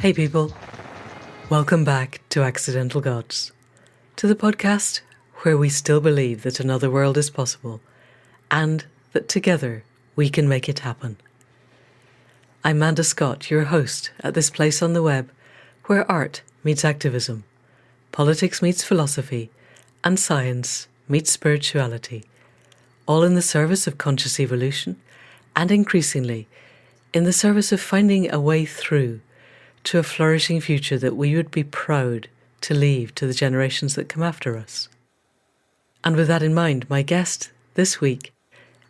Hey people, welcome back to Accidental Gods, to the podcast where we still believe that another world is possible and that together we can make it happen. I'm Amanda Scott, your host at this place on the web where art meets activism, politics meets philosophy, and science meets spirituality, all in the service of conscious evolution and increasingly in the service of finding a way through to a flourishing future that we would be proud to leave to the generations that come after us. And with that in mind, my guest this week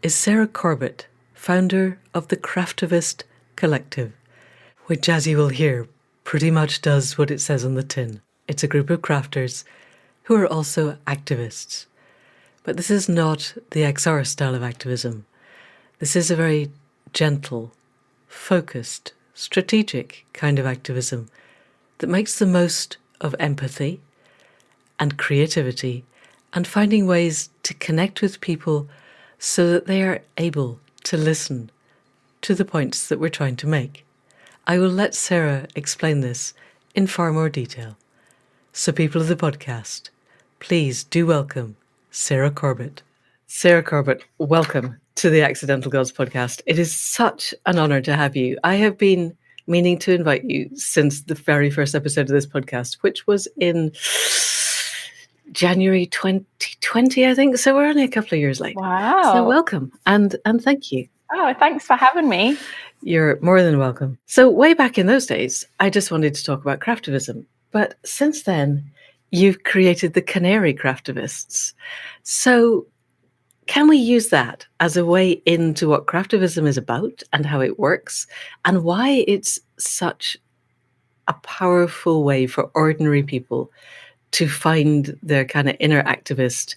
is Sarah Corbett, founder of the Craftivist Collective, which, as you will hear, pretty much does what it says on the tin. It's a group of crafters who are also activists. But this is not the XR style of activism. This is a very gentle, focused, strategic kind of activism that makes the most of empathy and creativity and finding ways to connect with people so that they are able to listen to the points that we're trying to make. I will let Sarah explain this in far more detail. So people of the podcast, please do welcome Sarah Corbett. Sarah Corbett, welcome to the Accidental Gods podcast. It is such an honor to have you. I have been meaning to invite you since the very first episode of this podcast, which was in January 2020, I think. So we're only a couple of years late. Wow. So welcome and thank you. Oh, thanks for having me. You're more than welcome. So way back in those days, I just wanted to talk about Craftivism. But since then, you've created the Canary Craftivists. So can we use that as a way into what Craftivism is about and how it works and why it's such a powerful way for ordinary people to find their kind of inner activist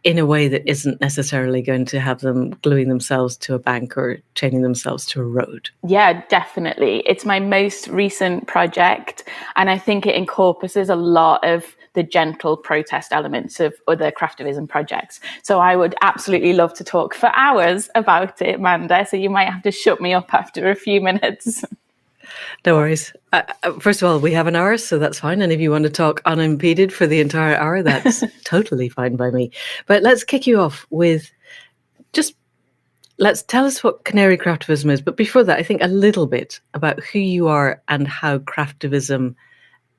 in a way that isn't necessarily going to have them gluing themselves to a bank or chaining themselves to a road? Yeah, definitely. It's my most recent project, and I think it encompasses a lot of the gentle protest elements of other Craftivism projects. So I would absolutely love to talk for hours about it, Amanda, so you might have to shut me up after a few minutes. No worries. First of all, we have an hour, so that's fine. And if you want to talk unimpeded for the entire hour, that's totally fine by me. But let's kick you off with let's tell us what Canary Craftivism is. But before that, I think a little bit about who you are and how Craftivism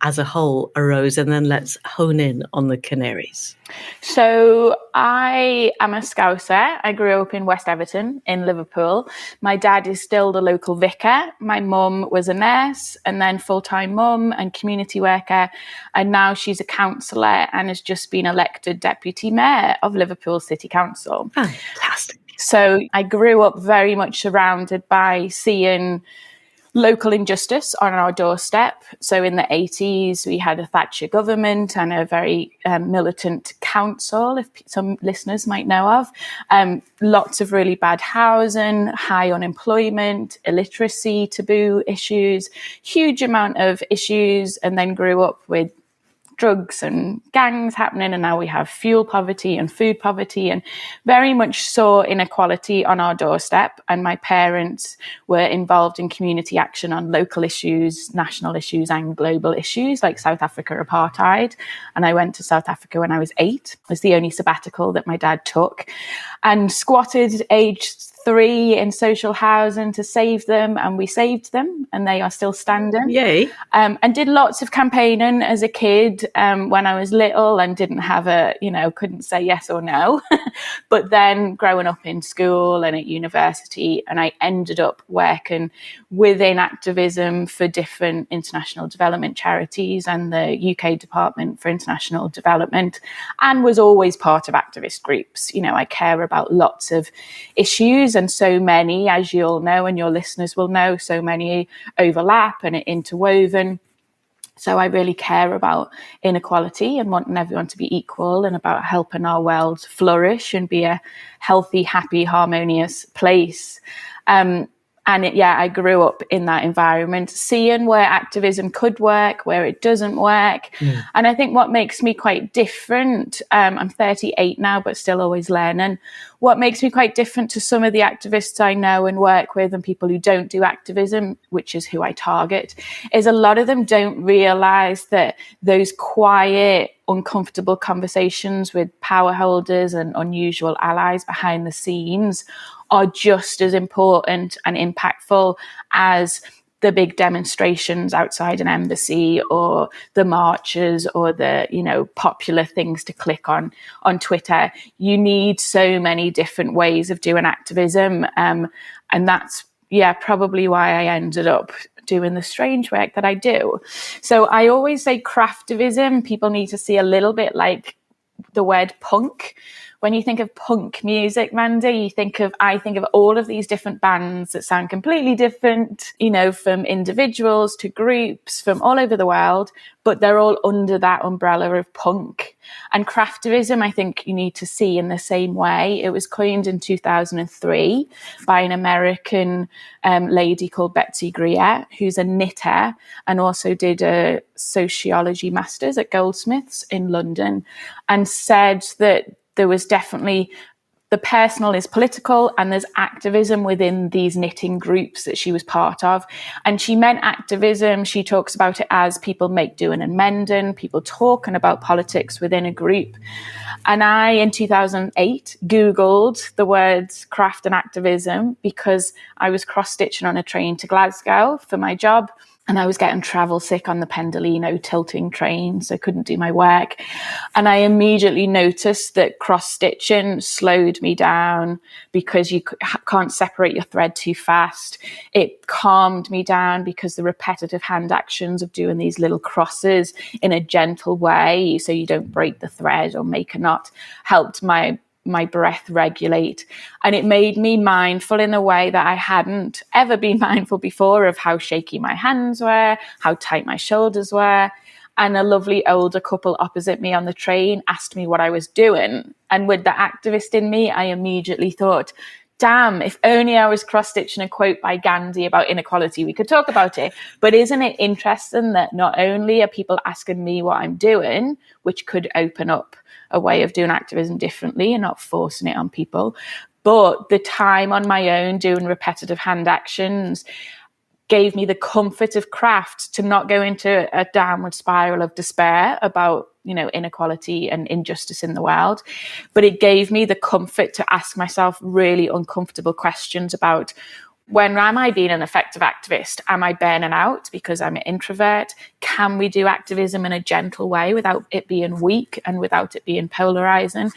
as a whole arose, and then let's hone in on the Canaries. So I am a Scouser. I grew up in West Everton in Liverpool. My dad is still the local vicar. My mum was a nurse and then full-time mum and community worker. And now she's a councillor and has just been elected deputy mayor of Liverpool City Council. Fantastic. So I grew up very much surrounded by seeing local injustice on our doorstep. So in the 80s, we had a Thatcher government and a very militant council, if some listeners might know of. Lots of really bad housing, high unemployment, illiteracy, taboo issues, huge amount of issues, and then grew up with drugs and gangs happening, and now we have fuel poverty and food poverty, and very much saw inequality on our doorstep. And my parents were involved in community action on local issues, national issues, and global issues like South Africa apartheid. And I went to South Africa when I was 8. It was the only sabbatical that my dad took, and squatted aged 3 in social housing to save them, and we saved them, and they are still standing. Yay. And did lots of campaigning as a kid when I was little, and didn't have couldn't say yes or no. But then growing up in school and at university, and I ended up working within activism for different international development charities and the UK Department for International Development, and was always part of activist groups. You know, I care about lots of issues, and so many, as you'll know and your listeners will know, so many overlap and are interwoven. So I really care about inequality and wanting everyone to be equal, and about helping our world flourish and be a healthy, happy, harmonious place. I grew up in that environment, seeing where activism could work, where it doesn't work. And I think what makes me quite different, I'm 38 now, but still always learning, what makes me quite different to some of the activists I know and work with and people who don't do activism, which is who I target, is a lot of them don't realize that those quiet, uncomfortable conversations with power holders and unusual allies behind the scenes are just as important and impactful as the big demonstrations outside an embassy or the marches or the, popular things to click on Twitter. You need so many different ways of doing activism. And that's, probably why I ended up doing the strange work that I do. So I always say craftivism, people need to see a little bit like the word punk. When you think of punk music, Mandy, I think of all of these different bands that sound completely different, from individuals to groups from all over the world, but they're all under that umbrella of punk. And craftivism, I think you need to see in the same way. It was coined in 2003 by an American lady called Betsy Grier, who's a knitter and also did a sociology master's at Goldsmiths in London, and said that there was definitely the personal is political and there's activism within these knitting groups that she was part of. And she meant activism. She talks about it as people make doing and mending, people talking about politics within a group. And I, in 2008, Googled the words craft and activism because I was cross-stitching on a train to Glasgow for my job. And I was getting travel sick on the Pendolino tilting train, so I couldn't do my work. And I immediately noticed that cross-stitching slowed me down because you can't separate your thread too fast. It calmed me down because the repetitive hand actions of doing these little crosses in a gentle way so you don't break the thread or make a knot helped my breath regulate. And it made me mindful in a way that I hadn't ever been mindful before of how shaky my hands were, how tight my shoulders were. And a lovely older couple opposite me on the train asked me what I was doing. And with the activist in me, I immediately thought, damn, if only I was cross-stitching a quote by Gandhi about inequality, we could talk about it. But isn't it interesting that not only are people asking me what I'm doing, which could open up a way of doing activism differently and not forcing it on people, but the time on my own doing repetitive hand actions gave me the comfort of craft to not go into a downward spiral of despair about, inequality and injustice in the world. But it gave me the comfort to ask myself really uncomfortable questions about, when am I being an effective activist? Am I burning out because I'm an introvert? Can we do activism in a gentle way without it being weak and without it being polarizing?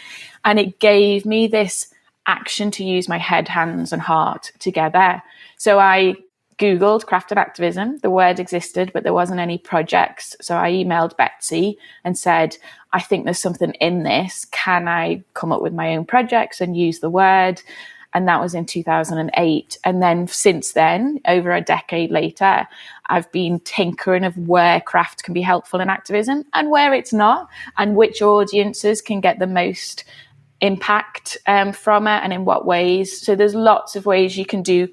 And it gave me this action to use my head, hands, and heart together. So I Googled craft and activism. The word existed, but there wasn't any projects. So I emailed Betsy and said, I think there's something in this. Can I come up with my own projects and use the word? And that was in 2008. And then since then, over a decade later, I've been tinkering of where craft can be helpful in activism and where it's not, and which audiences can get the most impact from it and in what ways. So there's lots of ways you can do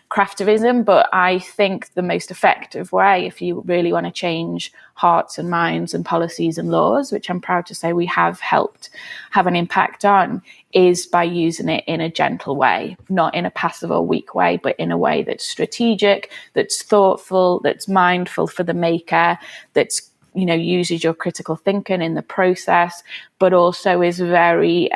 craftivism, but I think the most effective way, if you really want to change hearts and minds and policies and laws, which I'm proud to say we have helped have an impact on, is by using it in a gentle way, not in a passive or weak way, but in a way that's strategic, that's thoughtful, that's mindful for the maker, that's uses your critical thinking in the process, but also is very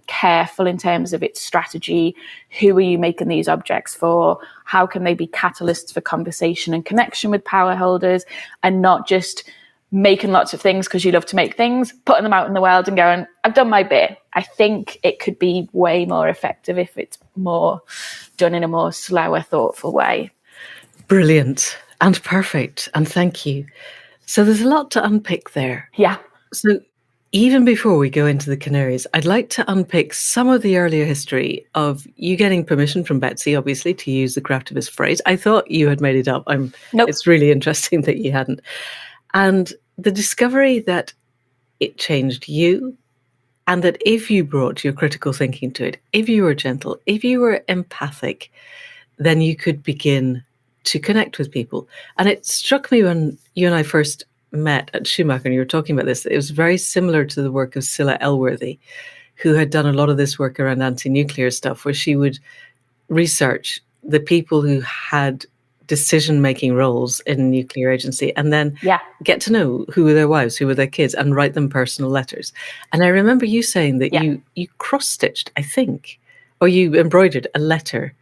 careful in terms of its strategy. Who are you making these objects for? How can they be catalysts for conversation and connection with power holders, and not just making lots of things because you love to make things, putting them out in the world and going, I've done my bit. I think it could be way more effective if it's more done in a more slower, thoughtful way. Brilliant and perfect. And thank you. So there's a lot to unpick there. Yeah. So even before we go into the Canaries, I'd like to unpick some of the earlier history of you getting permission from Betsy, obviously, to use the craftivist phrase. I thought you had made it up. Nope. It's really interesting that you hadn't. And the discovery that it changed you, and that if you brought your critical thinking to it, if you were gentle, if you were empathic, then you could begin to connect with people. And it struck me when you and I first met at Schumacher and you were talking about this, it was very similar to the work of Scilla Elworthy, who had done a lot of this work around anti-nuclear stuff, where she would research the people who had decision-making roles in the nuclear agency and then get to know who were their wives, who were their kids, and write them personal letters. And I remember you saying that you cross-stitched, I think, or you embroidered a letter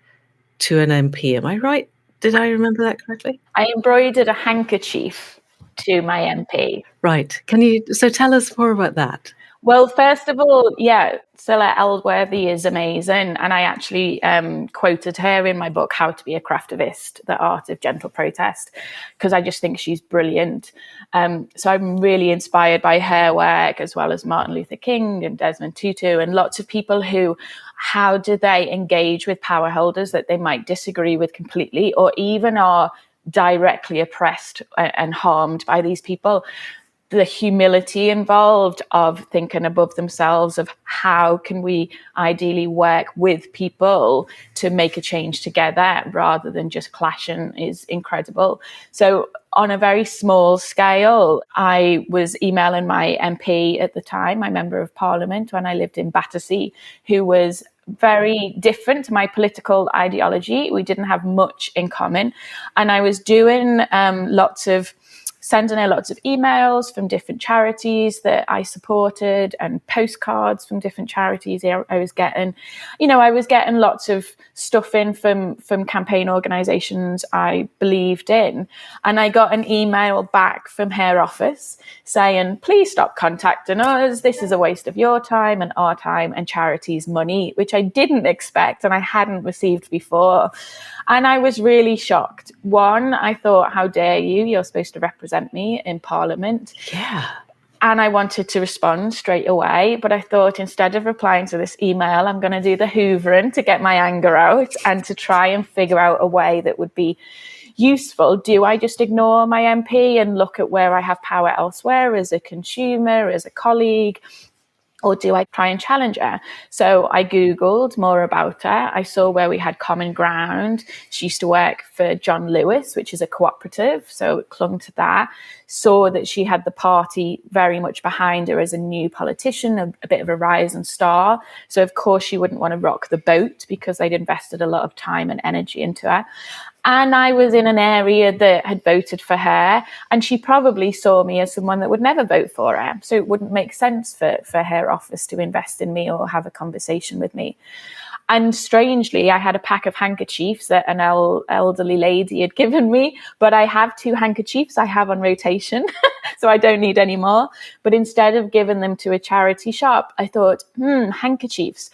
to an MP. Am I right? Did I remember that correctly? I embroidered a handkerchief to my MP. Right. So tell us more about that. Well, first of all, Scilla Eldworthy is amazing. And I actually quoted her in my book, How to Be a Craftivist, The Art of Gentle Protest, because I just think she's brilliant. So I'm really inspired by her work, as well as Martin Luther King and Desmond Tutu and lots of people who, how do they engage with power holders that they might disagree with completely, or even are directly oppressed and harmed by these people? The humility involved of thinking above themselves, of how can we ideally work with people to make a change together rather than just clashing, is incredible. So on a very small scale, I was emailing my MP at the time, my member of parliament when I lived in Battersea, who was very different to my political ideology. We didn't have much in common. And I was doing sending her lots of emails from different charities that I supported and postcards from different charities I was getting. I was getting lots of stuff in from campaign organisations I believed in. And I got an email back from her office saying, please stop contacting us. This is a waste of your time and our time and charities' money, which I didn't expect and I hadn't received before. And I was really shocked. One, I thought, how dare you? You're supposed to represent me in Parliament. Yeah. And I wanted to respond straight away. But I thought, instead of replying to this email, I'm going to do the hoovering to get my anger out and to try and figure out a way that would be useful. Do I just ignore my MP and look at where I have power elsewhere as a consumer, as a colleague? Or do I try and challenge her? So I Googled more about her. I saw where we had common ground. She used to work for John Lewis, which is a cooperative. So it clung to that. Saw that she had the party very much behind her as a new politician, a bit of a rising star. So of course she wouldn't want to rock the boat because they'd invested a lot of time and energy into her. And I was in an area that had voted for her, and she probably saw me as someone that would never vote for her. So it wouldn't make sense for her office to invest in me or have a conversation with me. And strangely, I had a pack of handkerchiefs that an elderly lady had given me, but I have 2 handkerchiefs I have on rotation, so I don't need any more. But instead of giving them to a charity shop, I thought, handkerchiefs.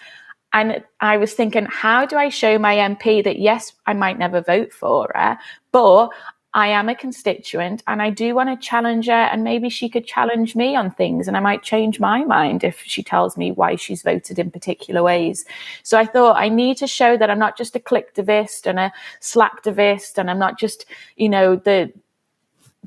And I was thinking, how do I show my MP that, yes, I might never vote for her, but I am a constituent and I do want to challenge her, and maybe she could challenge me on things and I might change my mind if she tells me why she's voted in particular ways. So I thought, I need to show that I'm not just a clicktivist and a slacktivist, and I'm not just,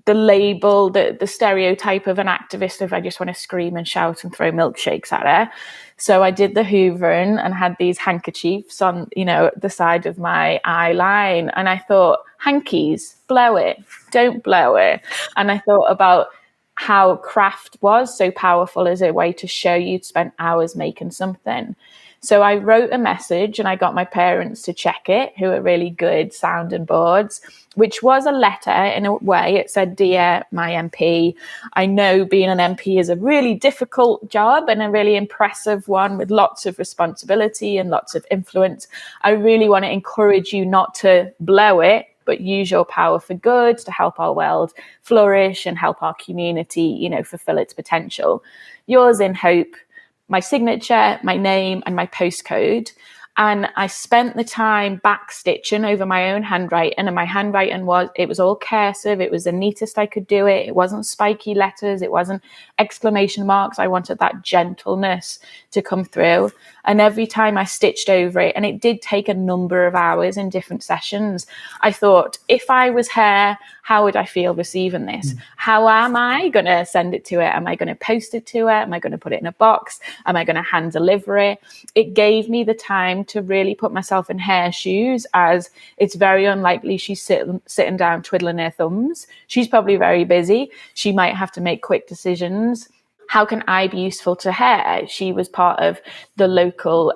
the label, the stereotype of an activist if I just want to scream and shout and throw milkshakes at her. So I did the hoovering and had these handkerchiefs on, the side of my eye line. And I thought, hankies, blow it, don't blow it. And I thought about how craft was so powerful as a way to show you'd spent hours making something. So I wrote a message and I got my parents to check it, who are really good sounding boards, which was a letter in a way. It said, "Dear my MP, I know being an MP is a really difficult job and a really impressive one with lots of responsibility and lots of influence. I really want to encourage you not to blow it, but use your power for good to help our world flourish and help our community, fulfill its potential. Yours in hope." My signature, my name, and my postcode. And I spent the time backstitching over my own handwriting, and my handwriting was all cursive. It was the neatest I could do it. It wasn't spiky letters. It wasn't exclamation marks. I wanted that gentleness to come through. And every time I stitched over it, and it did take a number of hours in different sessions, I thought, if I was her, how would I feel receiving this? How am I going to send it to her? Am I going to post it to her? Am I going to put it in a box? Am I going to hand deliver it? It gave me the time to really put myself in her shoes, as it's very unlikely she's sitting down twiddling her thumbs. She's probably very busy. She might have to make quick decisions. how can I be useful to her? She was part of the local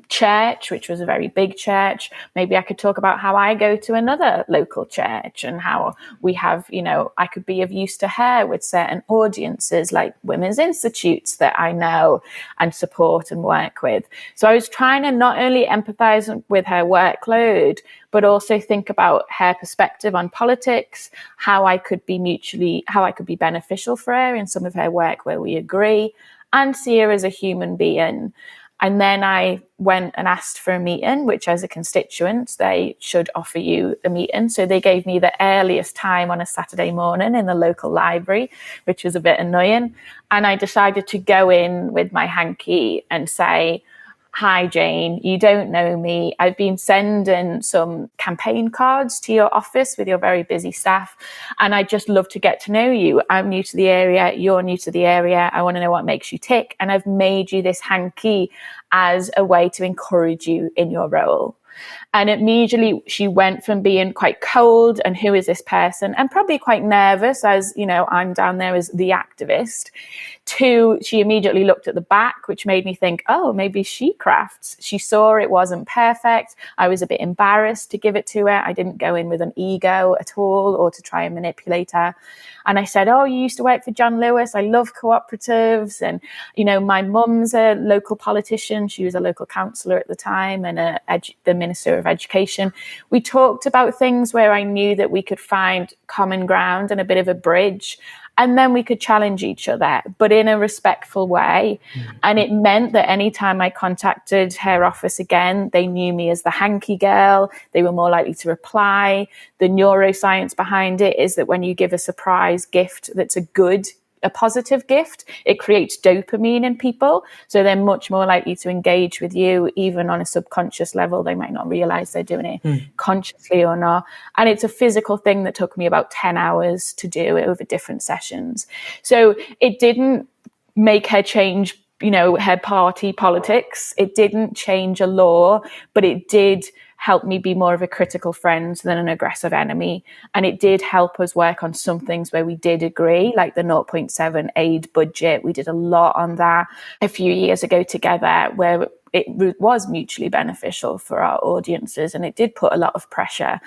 church, which was a very big church. Maybe I could talk about how I go to another local church and how we have, I could be of use to her with certain audiences like women's institutes that I know and support and work with. So I was trying to not only empathize with her workload, but also think about her perspective on politics, how I could be beneficial for her in some of her work where we agree, and see her as a human being. And then I went and asked for a meeting, which as a constituent, they should offer you a meeting. So they gave me the earliest time on a Saturday morning in the local library, which was a bit annoying. And I decided to go in with my hanky and say, "Hi, Jane, you don't know me. I've been sending some campaign cards to your office with your very busy staff, and I'd just love to get to know you. I'm new to the area. You're new to the area. I want to know what makes you tick. And I've made you this hanky as a way to encourage you in your role." And immediately she went from being quite cold and who is this person, and probably quite nervous as, I'm down there as the activist, to she immediately looked at the back, which made me think, oh, maybe she crafts. She saw it wasn't perfect. I was a bit embarrassed to give it to her. I didn't go in with an ego at all or to try and manipulate her. And I said, oh, you used to work for John Lewis. I love cooperatives. And, my mum's a local politician. She was a local councillor at the time and the Minister of Education. We talked about things where I knew that we could find common ground and a bit of a bridge. And then we could challenge each other, but in a respectful way. And it meant that anytime I contacted her office again, they knew me as the hanky girl. They were more likely to reply. The neuroscience behind it is that when you give a surprise gift that's a positive gift, it creates dopamine in people. So they're much more likely to engage with you, even on a subconscious level. They might not realize they're doing it consciously or not. And it's a physical thing that took me about 10 hours to do over different sessions. So it didn't make her change, her party politics. It didn't change a law, but it did help me be more of a critical friend than an aggressive enemy. And it did help us work on some things where we did agree, like the 0.7 aid budget. We did a lot on that a few years ago together, where it was mutually beneficial for our audiences. And it did put a lot of pressure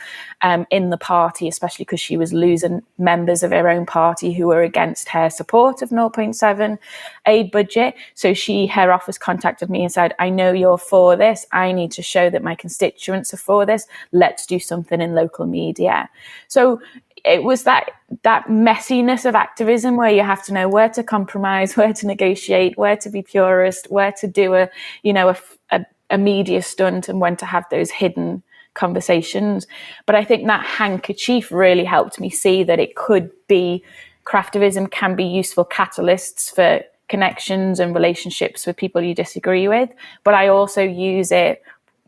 in the party, especially because she was losing members of her own party who were against her support of 0.7 aid budget. So her office contacted me and said, I know you're for this. I need to show that my constituents are for this. Let's do something in local media. So it was that messiness of activism where you have to know where to compromise, where to negotiate, where to be purist, where to do a media stunt, and when to have those hidden conversations. But I think that handkerchief really helped me see that craftivism can be useful catalysts for connections and relationships with people you disagree with. But I also use it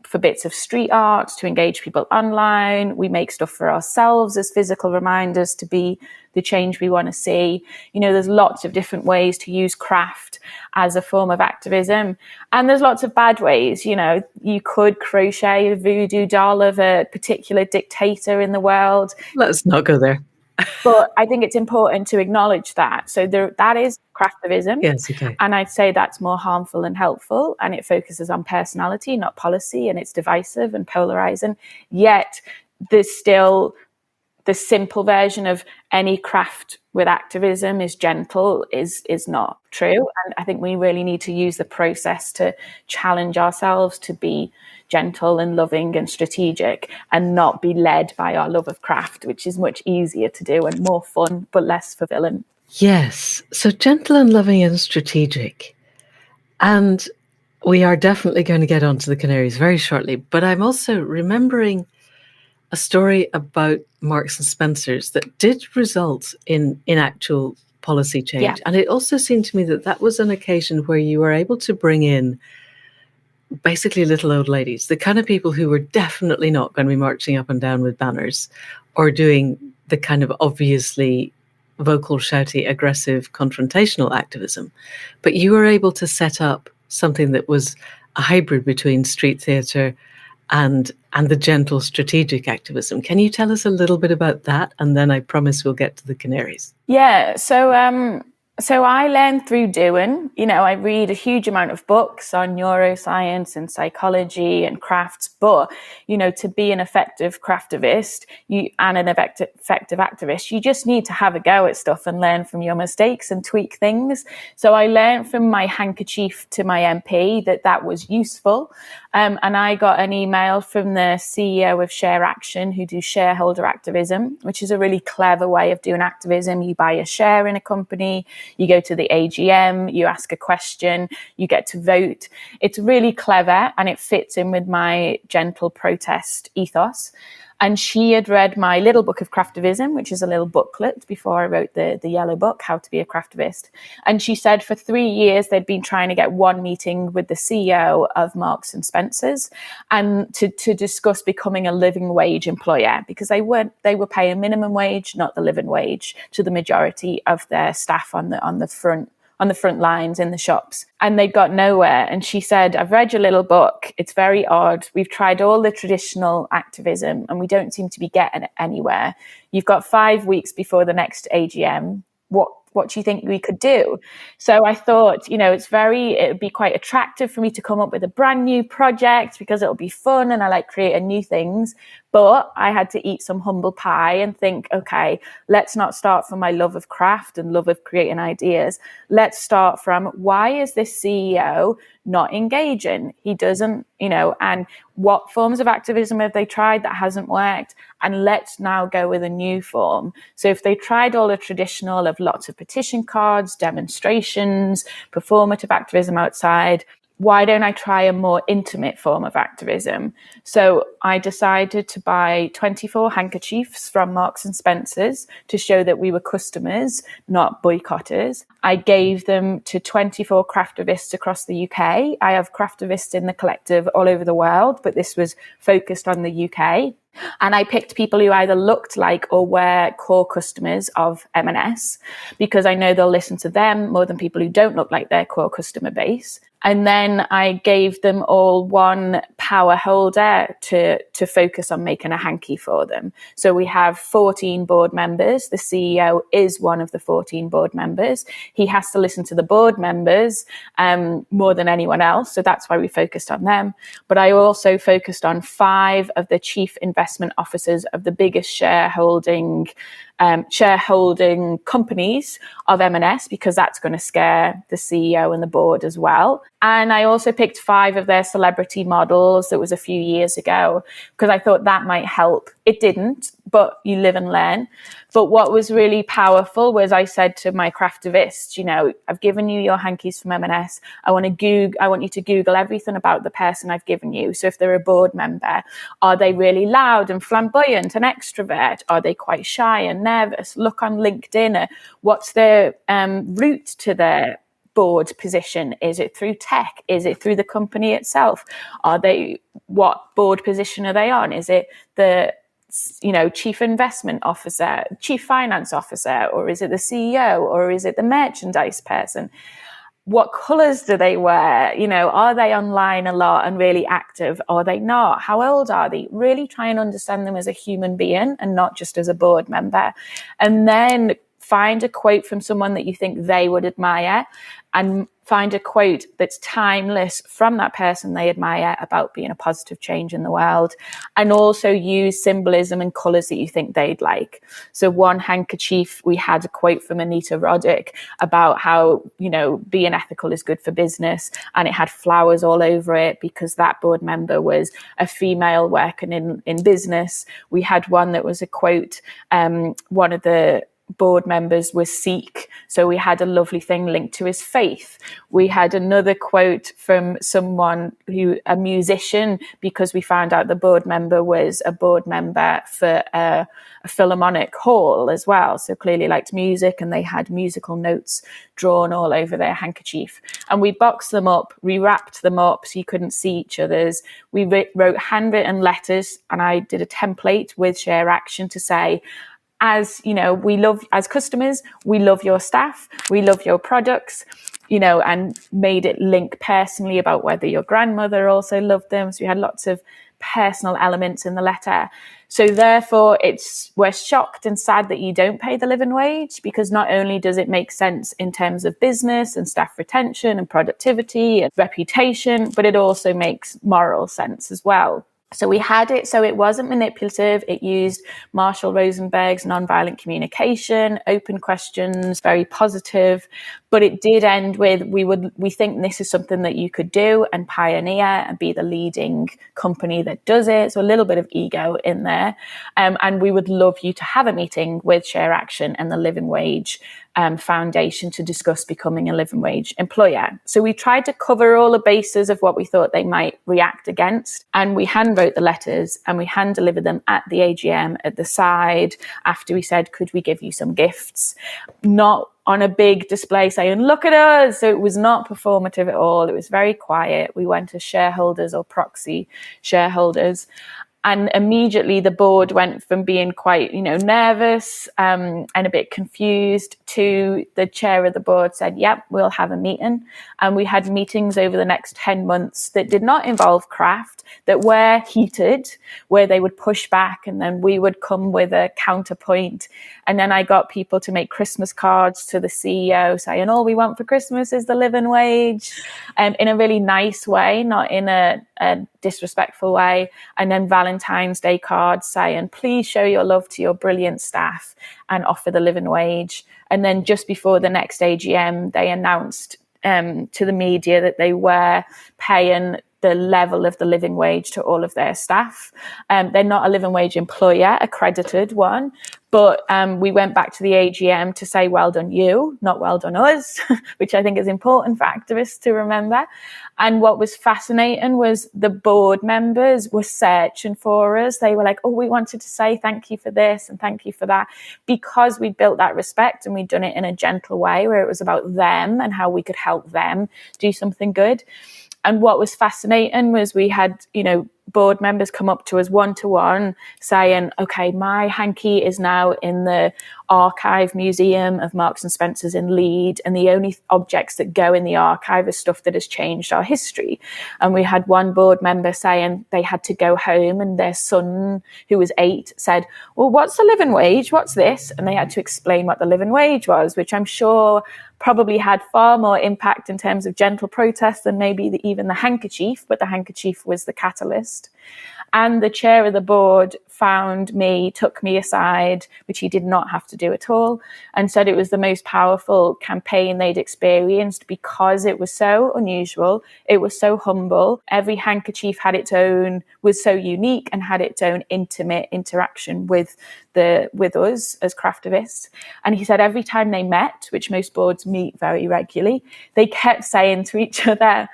for bits of street art to engage people online. We make stuff for ourselves as physical reminders to be the change we want to see. There's lots of different ways to use craft as a form of activism. And there's lots of bad ways. You could crochet a voodoo doll of a particular dictator in the world. Let's not go there. But I think it's important to acknowledge that. So that is craftivism. Yes, okay. And I'd say that's more harmful than helpful. And it focuses on personality, not policy. And it's divisive and polarizing. Yet there's still the simple version of any craft with activism is gentle is not true. And I think we really need to use the process to challenge ourselves to be gentle and loving and strategic, and not be led by our love of craft, which is much easier to do and more fun, but less fulfilling. Yes. So gentle and loving and strategic. And we are definitely going to get onto the Canaries very shortly. But I'm also remembering a story about Marks and Spencer's that did result in actual policy change. Yeah. And it also seemed to me that was an occasion where you were able to bring in basically little old ladies, the kind of people who were definitely not going to be marching up and down with banners or doing the kind of obviously vocal, shouty, aggressive, confrontational activism. But you were able to set up something that was a hybrid between street theatre and the gentle strategic activism. Can you tell us a little bit about that? And then I promise we'll get to the Canaries. Yeah. So So I learned through doing. I read a huge amount of books on neuroscience and psychology and crafts, but, to be an effective craftivist and an effective activist, you just need to have a go at stuff and learn from your mistakes and tweak things. So I learned from my handkerchief to my MP that was useful. And I got an email from the CEO of Share Action, who do shareholder activism, which is a really clever way of doing activism. You buy a share in a company, you go to the AGM, you ask a question, you get to vote. It's really clever and it fits in with my gentle protest ethos. And she had read my little book of Craftivism, which is a little booklet before I wrote the yellow book, How to be a Craftivist. And she said for 3 years, they'd been trying to get one meeting with the CEO of Marks and Spencer's and to discuss becoming a living wage employer, because they were paying minimum wage, not the living wage, to the majority of their staff on the front lines in the shops, and they got nowhere. And she said, I've read your little book. It's very odd. We've tried all the traditional activism and we don't seem to be getting anywhere. You've got 5 weeks before the next AGM. What do you think we could do? So I thought, it would be quite attractive for me to come up with a brand new project because it'll be fun and I like creating new things. But I had to eat some humble pie and think, okay, let's not start from my love of craft and love of creating ideas. Let's start from, why is this CEO not engaging? He doesn't, and what forms of activism have they tried that hasn't worked? And let's now go with a new form. So if they tried all the traditional of lots of petition cards, demonstrations, performative activism outside, why don't I try a more intimate form of activism? So I decided to buy 24 handkerchiefs from Marks and Spencer's to show that we were customers, not boycotters. I gave them to 24 craftivists across the UK. I have craftivists in the collective all over the world, but this was focused on the UK. And I picked people who either looked like or were core customers of M&S, because I know they'll listen to them more than people who don't look like their core customer base. And then I gave them all one power holder to focus on making a hanky for them. So we have 14 board members. The CEO is one of the 14 board members. He has to listen to the board members more than anyone else. So that's why we focused on them. But I also focused on 5 of the chief investment officers of the biggest shareholding companies of M&S, because that's going to scare the CEO and the board as well. And I also picked 5 of their celebrity models. That was a few years ago, because I thought that might help. It didn't, but you live and learn. But what was really powerful was I said to my craftivists, I've given you your hankies from M&S. I want you to Google everything about the person I've given you. So if they're a board member, are they really loud and flamboyant and extrovert? Are they quite shy and nervous? Look on LinkedIn. What's their route to their board position? Is it through tech? Is it through the company itself? What board position are they on? Is it the chief investment officer, chief finance officer, or is it the CEO, or is it the merchandise person? What colours do they wear? Are they online a lot and really active? Are they not? How old are they? Really try and understand them as a human being and not just as a board member. And then find a quote from someone that you think they would admire, and find a quote that's timeless from that person they admire about being a positive change in the world. And also use symbolism and colours that you think they'd like. So one handkerchief, we had a quote from Anita Roddick about how, being ethical is good for business. And it had flowers all over it because that board member was a female working in business. We had one that was a quote, one of the board members was Sikh, so we had a lovely thing linked to his faith. We had another quote from someone a musician, because we found out the board member was a board member for a philharmonic hall as well, so clearly liked music, and they had musical notes drawn all over their handkerchief. And we boxed them up, we wrapped them up so you couldn't see each other's. We wrote handwritten letters, and I did a template with Share Action to say, as customers, we love your staff, we love your products, and made it link personally about whether your grandmother also loved them. So we had lots of personal elements in the letter. So therefore, we're shocked and sad that you don't pay the living wage, because not only does it make sense in terms of business and staff retention and productivity and reputation, but it also makes moral sense as well. So we had it so it wasn't manipulative. It used Marshall Rosenberg's nonviolent communication, open questions, very positive. But it did end with, we think this is something that you could do and pioneer and be the leading company that does it. So a little bit of ego in there. And we would love you to have a meeting with Share Action and the Living Wage Foundation to discuss becoming a living wage employer. So we tried to cover all the bases of what we thought they might react against. And we hand wrote the letters and we hand delivered them at the AGM at the side after we said, could we give you some gifts? Not on a big display saying, look at us. So it was not performative at all. It was very quiet. We went as shareholders or proxy shareholders. And immediately the board went from being quite, nervous and a bit confused to the chair of the board said, yep, we'll have a meeting. And we had meetings over the next 10 months that did not involve craft, that were heated, where they would push back and then we would come with a counterpoint. And then I got people to make Christmas cards to the CEO saying, all we want for Christmas is the living wage, in a really nice way, not in a disrespectful way. And then Valentine's Day cards saying, please show your love to your brilliant staff and offer the living wage. And then just before the next AGM, they announced to the media that they were paying the level of the living wage to all of their staff. They're not a living wage employer, accredited one, but we went back to the AGM to say, well done you, not well done us, which I think is important for activists to remember. And what was fascinating was the board members were searching for us. They were like, oh, we wanted to say thank you for this and thank you for that, because we built that respect and we'd done it in a gentle way where it was about them and how we could help them do something good. And what was fascinating was we had, board members come up to us one-to-one saying, okay, my hanky is now in the archive museum of Marks and Spencer's in Leeds, and the only objects that go in the archive is stuff that has changed our history. And we had one board member saying they had to go home and their son, who was 8, said, well, what's the living wage? What's this? And they had to explain what the living wage was, which I'm sure probably had far more impact in terms of gentle protest than maybe even the handkerchief, but the handkerchief was the catalyst. And the chair of the board took me aside, which he did not have to do at all, and said it was the most powerful campaign they'd experienced because it was so unusual, it was so humble. Every handkerchief was so unique and had its own intimate interaction with us as craftivists. And he said every time they met, which most boards meet very regularly, they kept saying to each other,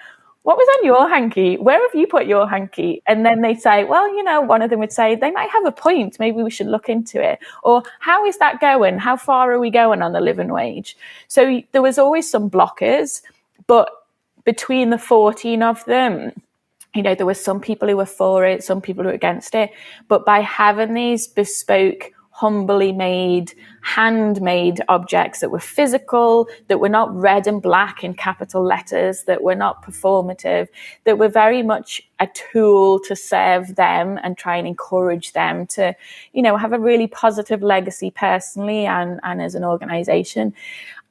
what was on your hanky? Where have you put your hanky? And then they'd say, well, one of them would say, they might have a point. Maybe we should look into it. Or how is that going? How far are we going on the living wage? So there was always some blockers, but between the 14 of them, there were some people who were for it, some people who were against it. But by having these bespoke, humbly made, handmade objects that were physical, that were not red and black in capital letters, that were not performative, that were very much a tool to serve them and try and encourage them to, have a really positive legacy personally and as an organization.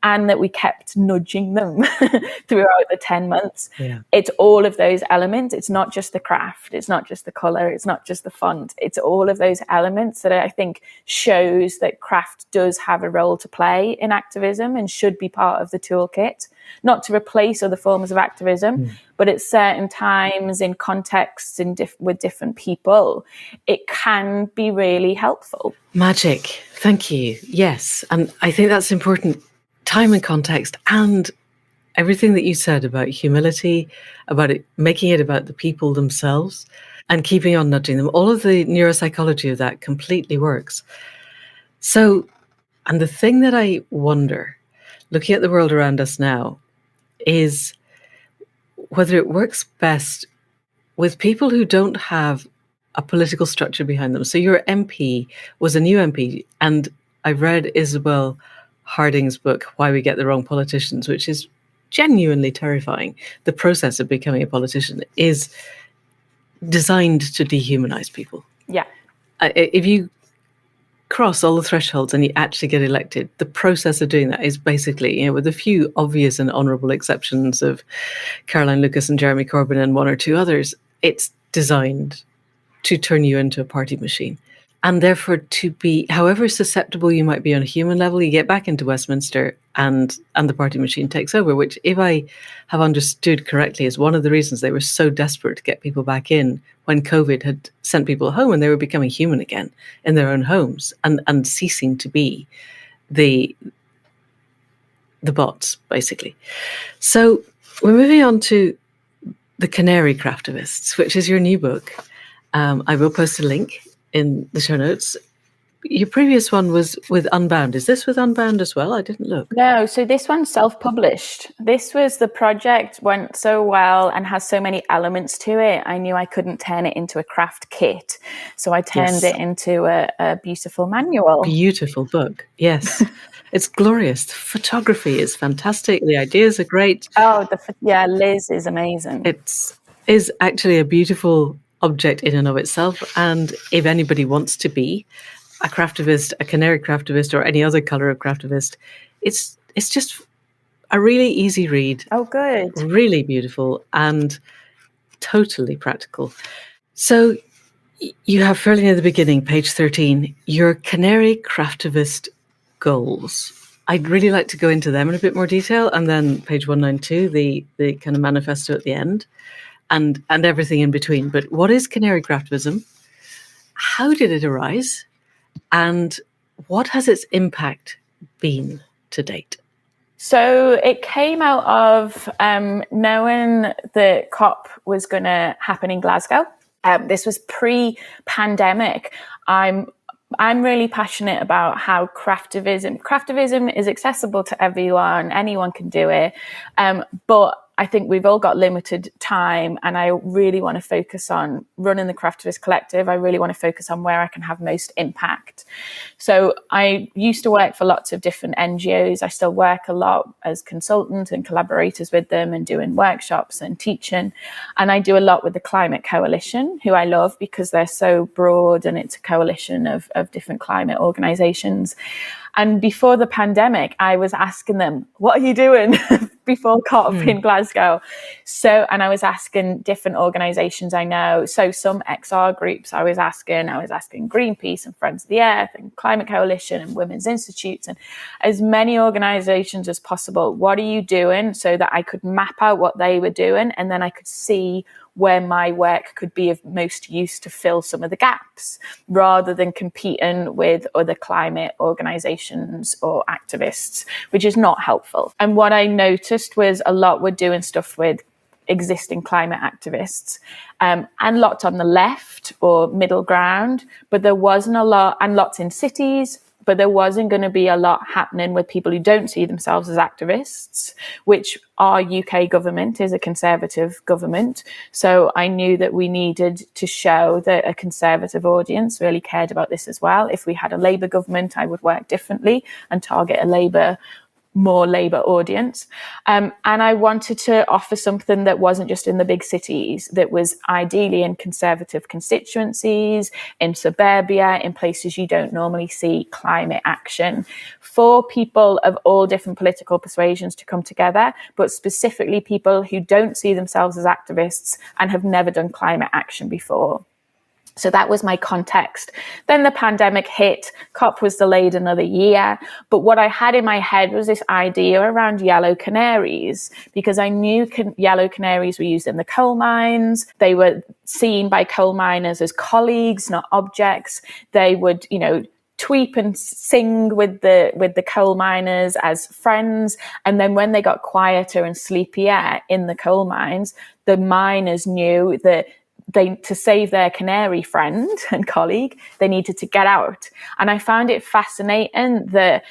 And that we kept nudging them throughout the 10 months. Yeah. It's all of those elements. It's not just the craft. It's not just the color. It's not just the font. It's all of those elements that I think shows that craft does have a role to play in activism and should be part of the toolkit, not to replace other forms of activism, but at certain times in contexts with different people, it can be really helpful. Magic. Thank you. Yes. And I think that's important. Time and context, and everything that you said about humility, about it, making it about the people themselves and keeping on nudging them. All of the neuropsychology of that completely works. So, and the thing that I wonder, looking at the world around us now, is whether it works best with people who don't have a political structure behind them. So your MP was a new MP, and I've read Isabel Harding's book, Why We Get the Wrong Politicians, which is genuinely terrifying. The process of becoming a politician is designed to dehumanize people. Yeah. If you cross all the thresholds and you actually get elected, the process of doing that is basically, with a few obvious and honourable exceptions of Caroline Lucas and Jeremy Corbyn and one or two others, it's designed to turn you into a party machine. And therefore, to be, however susceptible you might be on a human level, you get back into Westminster and the party machine takes over, which, if I have understood correctly, is one of the reasons they were so desperate to get people back in when COVID had sent people home and they were becoming human again in their own homes and ceasing to be the bots, basically. So we're moving on to The Canary Craftivists, which is your new book. I will post a link in the show notes. Your previous one was with Unbound. Is this with Unbound as well? I didn't look. No, so this one's self-published. This was the project went so well and has so many elements to it. I knew I couldn't turn it into a craft kit. So I turned it into a beautiful manual. Beautiful book. Yes. It's glorious. The photography is fantastic. The ideas are great. Oh, Liz is amazing. It is actually a beautiful object in and of itself. And if anybody wants to be a craftivist, a canary craftivist, or any other color of craftivist, it's just a really easy read. Oh, good. Really beautiful and totally practical. So you have fairly near the beginning, page 13, your canary craftivist goals. I'd really like to go into them in a bit more detail, and then page 192, the kind of manifesto at the end, and everything in between. But what is canary craftivism? How did it arise? And what has its impact been to date? So it came out of knowing that COP was going to happen in Glasgow. This was pre-pandemic. I'm really passionate about how craftivism is accessible to everyone. Anyone can do it. But I think we've all got limited time, and I really want to focus on running the Craftivist Collective. I really want to focus on where I can have most impact. So I used to work for lots of different NGOs. I still work a lot as consultant and collaborators with them and doing workshops and teaching. And I do a lot with the Climate Coalition, who I love because they're so broad and it's a coalition of different climate organizations. And before the pandemic, I was asking them, what are you doing before COP in Glasgow? And I was asking different organizations I know. So some XR groups I was asking Greenpeace and Friends of the Earth and Climate Coalition and Women's Institutes and as many organizations as possible. What are you doing? So that I could map out what they were doing, and then I could see where my work could be of most use to fill some of the gaps, rather than competing with other climate organizations or activists, which is not helpful. And what I noticed was a lot were doing stuff with existing climate activists, and lots on the left or middle ground, but there wasn't a lot, and lots in cities, but there wasn't going to be a lot happening with people who don't see themselves as activists, which our UK government is a conservative government. So I knew that we needed to show that a conservative audience really cared about this as well. If we had a Labour government, I would work differently and target a more Labour audience. And I wanted to offer something that wasn't just in the big cities, that was ideally in conservative constituencies, in suburbia, in places you don't normally see climate action, for people of all different political persuasions to come together, but specifically people who don't see themselves as activists and have never done climate action before. So that was my context. Then the pandemic hit, COP was delayed another year. But what I had in my head was this idea around yellow canaries, because I knew yellow canaries were used in the coal mines. They were seen by coal miners as colleagues, not objects. They would, tweep and sing with the coal miners as friends. And then when they got quieter and sleepier in the coal mines, the miners knew that to save their canary friend and colleague, they needed to get out. And I found it fascinating that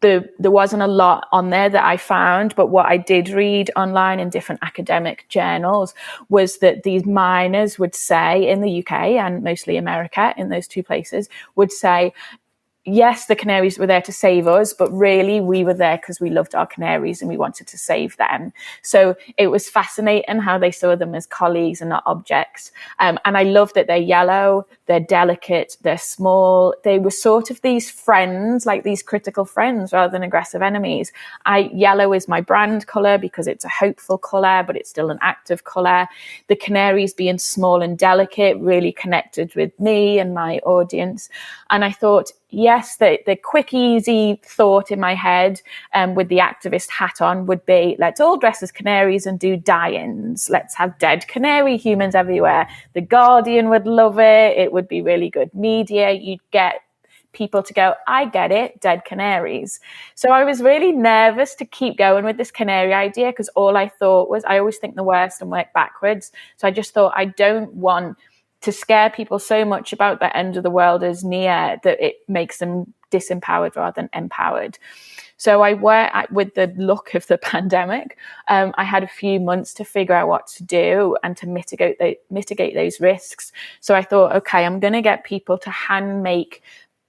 there wasn't a lot on there that I found, but what I did read online in different academic journals was that these miners would say in the UK and mostly America, in those two places, would say, yes, the canaries were there to save us, but really we were there because we loved our canaries and we wanted to save them. So it was fascinating how they saw them as colleagues and not objects. And I love that they're yellow, they're delicate, they're small. They were sort of these friends, like these critical friends rather than aggressive enemies. Yellow is my brand colour because it's a hopeful colour, but it's still an active colour. The canaries being small and delicate really connected with me and my audience. And I thought, yes, the quick, easy thought in my head with the activist hat on would be, let's all dress as canaries and do die-ins. Let's have dead canary humans everywhere. The Guardian would love it. It would be really good media. You'd get people to go, I get it, dead canaries. So I was really nervous to keep going with this canary idea because all I thought was, I always think the worst and work backwards. So I just thought, I don't want to scare people so much about the end of the world is near that it makes them disempowered rather than empowered. So with the look of the pandemic, I had a few months to figure out what to do and to mitigate those risks. So I thought, okay, I'm going to get people to hand make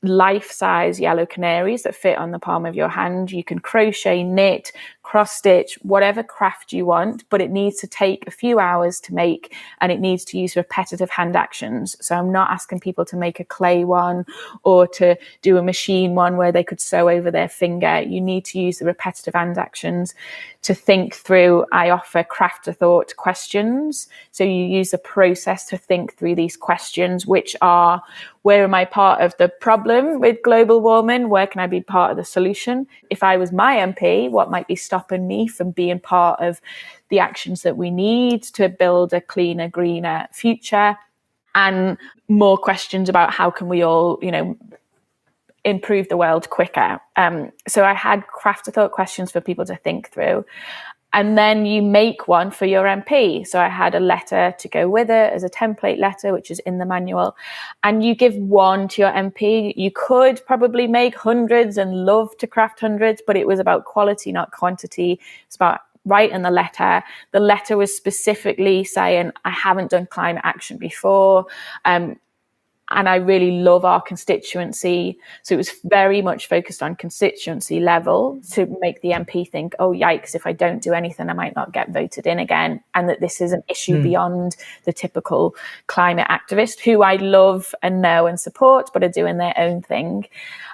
life-size yellow canaries that fit on the palm of your hand. You can crochet, knit, cross-stitch, whatever craft you want, but it needs to take a few hours to make and it needs to use repetitive hand actions. So I'm not asking people to make a clay one or to do a machine one where they could sew over their finger. You need to use the repetitive hand actions to think through. I offer craft to thought questions. So you use a process to think through these questions, which are, where am I part of the problem with global warming? Where can I be part of the solution? If I was my MP, what might be stopping me from being part of the actions that we need to build a cleaner, greener future? And more questions about how can we all, improve the world quicker. So I had craft to thought questions for people to think through. And then you make one for your MP. So I had a letter to go with it as a template letter, which is in the manual. And you give one to your MP. You could probably make hundreds and love to craft hundreds, but it was about quality, not quantity. It's about writing the letter. The letter was specifically saying, I haven't done climate action before. And I really love our constituency. So it was very much focused on constituency level to make the MP think, oh, yikes, if I don't do anything, I might not get voted in again. And that this is an issue beyond the typical climate activist who I love and know and support, but are doing their own thing.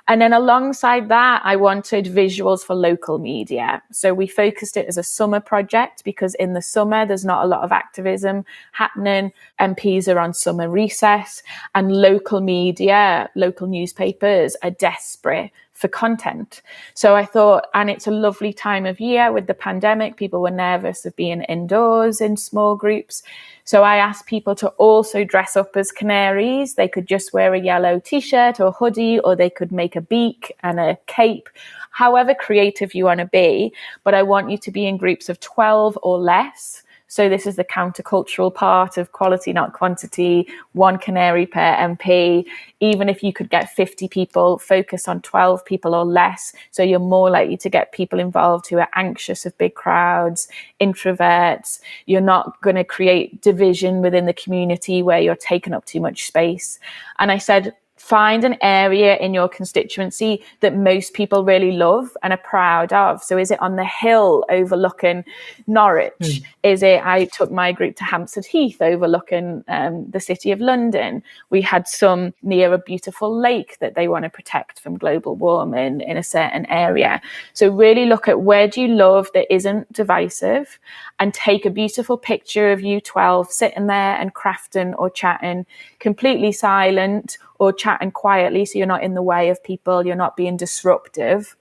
And then alongside that, I wanted visuals for local media. So we focused it as a summer project because in the summer, there's not a lot of activism happening. MPs are on summer recess and local media, local newspapers are desperate for content. So I thought, and it's a lovely time of year with the pandemic, people were nervous of being indoors in small groups. So I asked people to also dress up as canaries. They could just wear a yellow t-shirt or hoodie, or they could make a beak and a cape, however creative you want to be. But I want you to be in groups of 12 or less. So this is the countercultural part of quality, not quantity, one canary per MP. Even if you could get 50 people, focus on 12 people or less. So you're more likely to get people involved who are anxious of big crowds, introverts. You're not going to create division within the community where you're taking up too much space. And I said, find an area in your constituency that most people really love and are proud of. So is it on the hill overlooking Norwich? Is it, I took my group to Hampstead Heath overlooking the city of London. We had some near a beautiful lake that they want to protect from global warming in a certain area. So really look at where do you love that isn't divisive, and take a beautiful picture of you 12 sitting there and crafting or chatting, completely silent or chatting quietly, so you're not in the way of people, you're not being disruptive.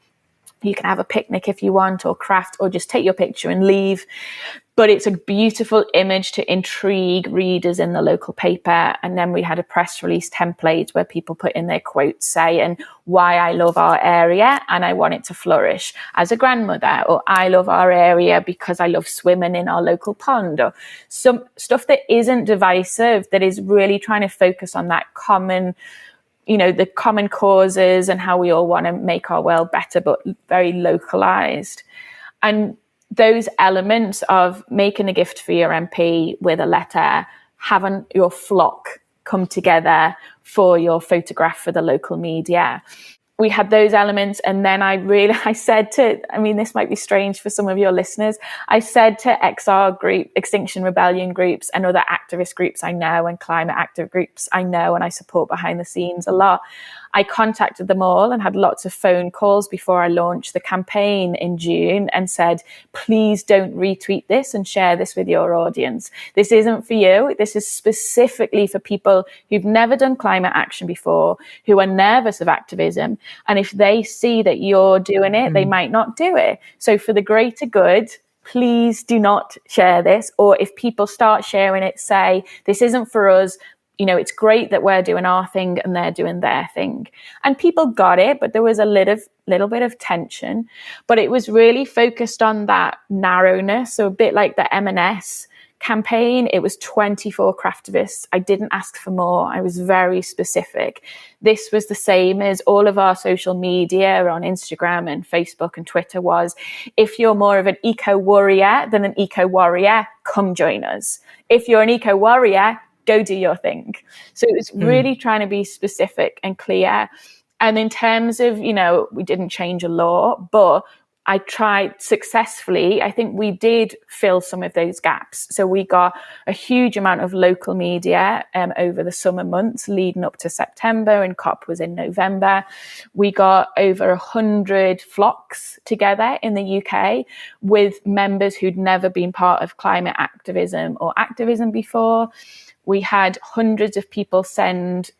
You can have a picnic if you want, or craft, or just take your picture and leave. But it's a beautiful image to intrigue readers in the local paper. And then we had a press release template where people put in their quotes saying why I love our area and I want it to flourish as a grandmother, or I love our area because I love swimming in our local pond, or some stuff that isn't divisive, that is really trying to focus on that common, the common causes and how we all want to make our world better, but very localized. And those elements of making a gift for your MP with a letter, having your flock come together for your photograph for the local media. we had those elements. And then I said to, I mean, this might be strange for some of your listeners, I said to XR group, Extinction Rebellion groups, and other activist groups I know, and climate active groups I know and I support behind the scenes a lot, I contacted them all and had lots of phone calls before I launched the campaign in June and said, please don't retweet this and share this with your audience. This isn't for you. This is specifically for people who've never done climate action before, who are nervous of activism. And if they see that you're doing it, they might not do it. So for the greater good, please do not share this. Or if people start sharing it, say, this isn't for us. You know, it's great that we're doing our thing and they're doing their thing. And people got it, but there was a little bit of tension. But it was really focused on that narrowness. So a bit like the M&S campaign, it was 24 craftivists. I didn't ask for more. I was very specific. This was the same as all of our social media on Instagram and Facebook and Twitter was, if you're more of an eco-warrior than an eco-warrior, come join us. If you're an eco-warrior, go do your thing. So it was really trying to be specific and clear. And in terms of, you know, we didn't change a law, but I tried successfully. I think we did fill some of those gaps. So we got a huge amount of local media over the summer months leading up to September, and COP was in November. We got over 100 flocks together in the UK with members who'd never been part of climate activism or activism before. We had hundreds of people send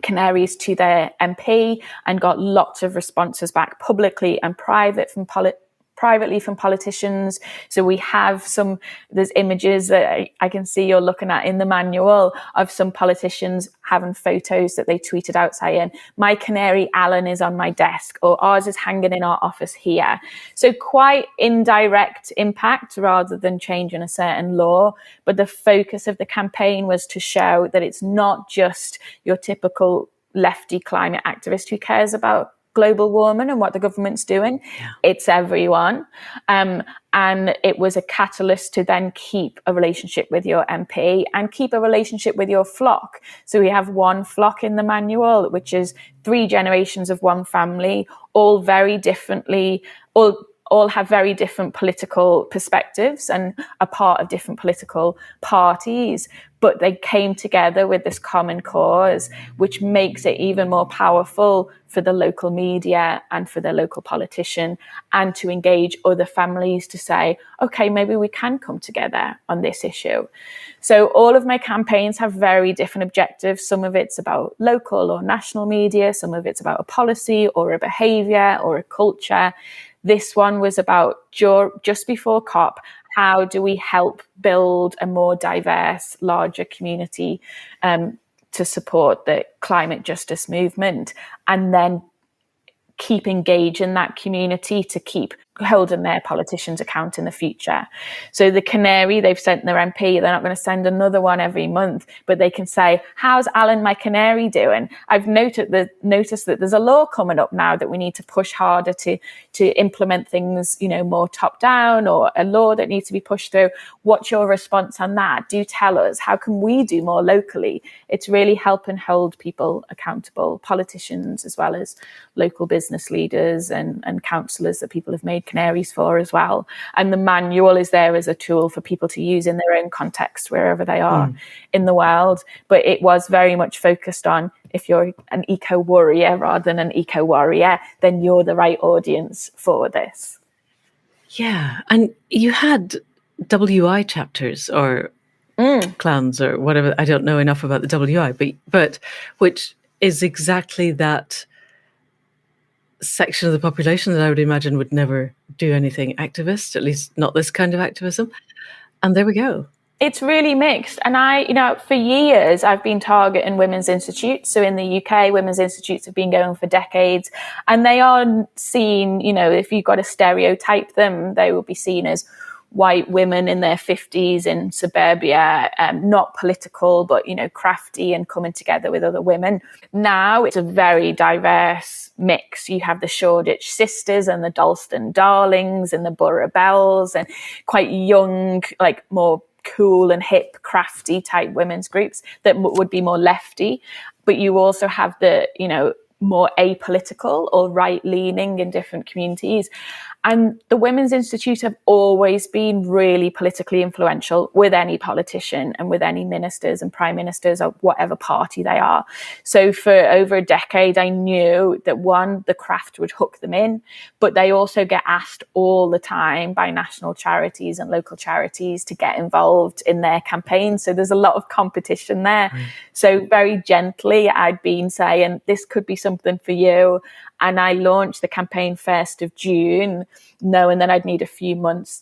canaries to their MP and got lots of responses back publicly and privately from politicians. So we have there's images that I can see you're looking at in the manual of some politicians having photos that they tweeted out saying, my canary Alan is on my desk, or ours is hanging in our office here. So quite indirect impact rather than changing a certain law. But the focus of the campaign was to show that it's not just your typical lefty climate activist who cares about global warming and what the government's doing. Yeah. It's everyone. And it was a catalyst to then keep a relationship with your MP and keep a relationship with your flock. So we have one flock in the manual, which is 3 generations of one family, all very differently, all have very different political perspectives and are part of different political parties, but they came together with this common cause, which makes it even more powerful for the local media and for the local politician, and to engage other families to say, okay, maybe we can come together on this issue. So all of my campaigns have very different objectives. Some of it's about local or national media, some of it's about a policy or a behavior or a culture. This one was about just before COP, how do we help build a more diverse, larger community to support the climate justice movement, and then keep engaging that community to keep holding their politicians account in the future. So the canary, they've sent their MP, they're not going to send another one every month, but they can say, how's Alan, my canary, doing? I've noticed that there's a law coming up now that we need to push harder to implement things, you know, more top down, or a law that needs to be pushed through. What's your response on that? Do tell us. How can we do more locally? It's really helping hold people accountable, politicians as well as local business leaders and councillors that people have made canaries for as well. And the manual is there as a tool for people to use in their own context wherever they are in the world. But it was very much focused on, if you're an eco-warrior rather than an eco-warrior, then you're the right audience for this. Yeah. And you had WI chapters or clans or whatever. I don't know enough about the WI, but which is exactly that section of the population that I would imagine would never do anything activist, at least not this kind of activism. And there we go. It's really mixed. And for years, I've been targeting women's institutes. So in the UK, women's institutes have been going for decades, and they are seen, if you've got to stereotype them, they will be seen as white women in their 50s in suburbia, not political, but, crafty and coming together with other women. Now it's a very diverse mix. You have the Shoreditch sisters and the Dalston darlings and the Borough Bells, and quite young, like more cool and hip, crafty type women's groups that would be more lefty. But you also have the, more apolitical or right-leaning in different communities. And the Women's Institute have always been really politically influential with any politician and with any ministers and prime ministers of whatever party they are. So for over a decade, I knew that one, the craft would hook them in, but they also get asked all the time by national charities and local charities to get involved in their campaigns. So there's a lot of competition there. Right. So very gently, I'd been saying, this could be something for you. And I launched the campaign 1st of June, knowing that I'd need a few months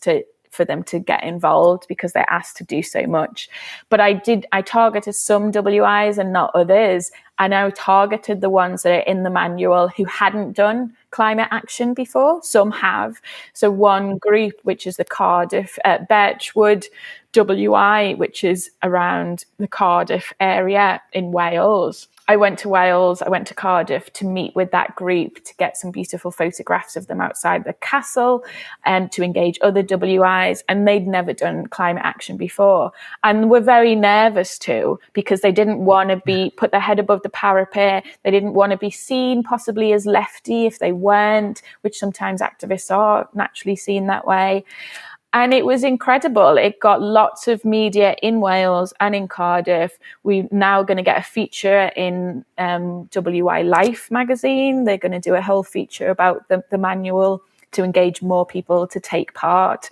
for them to get involved because they're asked to do so much. But I targeted some WIs and not others. And I targeted the ones that are in the manual who hadn't done climate action before. Some have. So one group, which is the Cardiff, Birchwood WI, which is around the Cardiff area in Wales. I went to Wales, I went to Cardiff to meet with that group to get some beautiful photographs of them outside the castle and to engage other WIs. And they'd never done climate action before. And were very nervous too, because they didn't want to put their head above the parapet. They didn't want to be seen possibly as lefty if they weren't, which sometimes activists are naturally seen that way. And it was incredible. It got lots of media in Wales and in Cardiff. We're now going to get a feature in WI Life magazine. They're going to do a whole feature about the manual to engage more people to take part.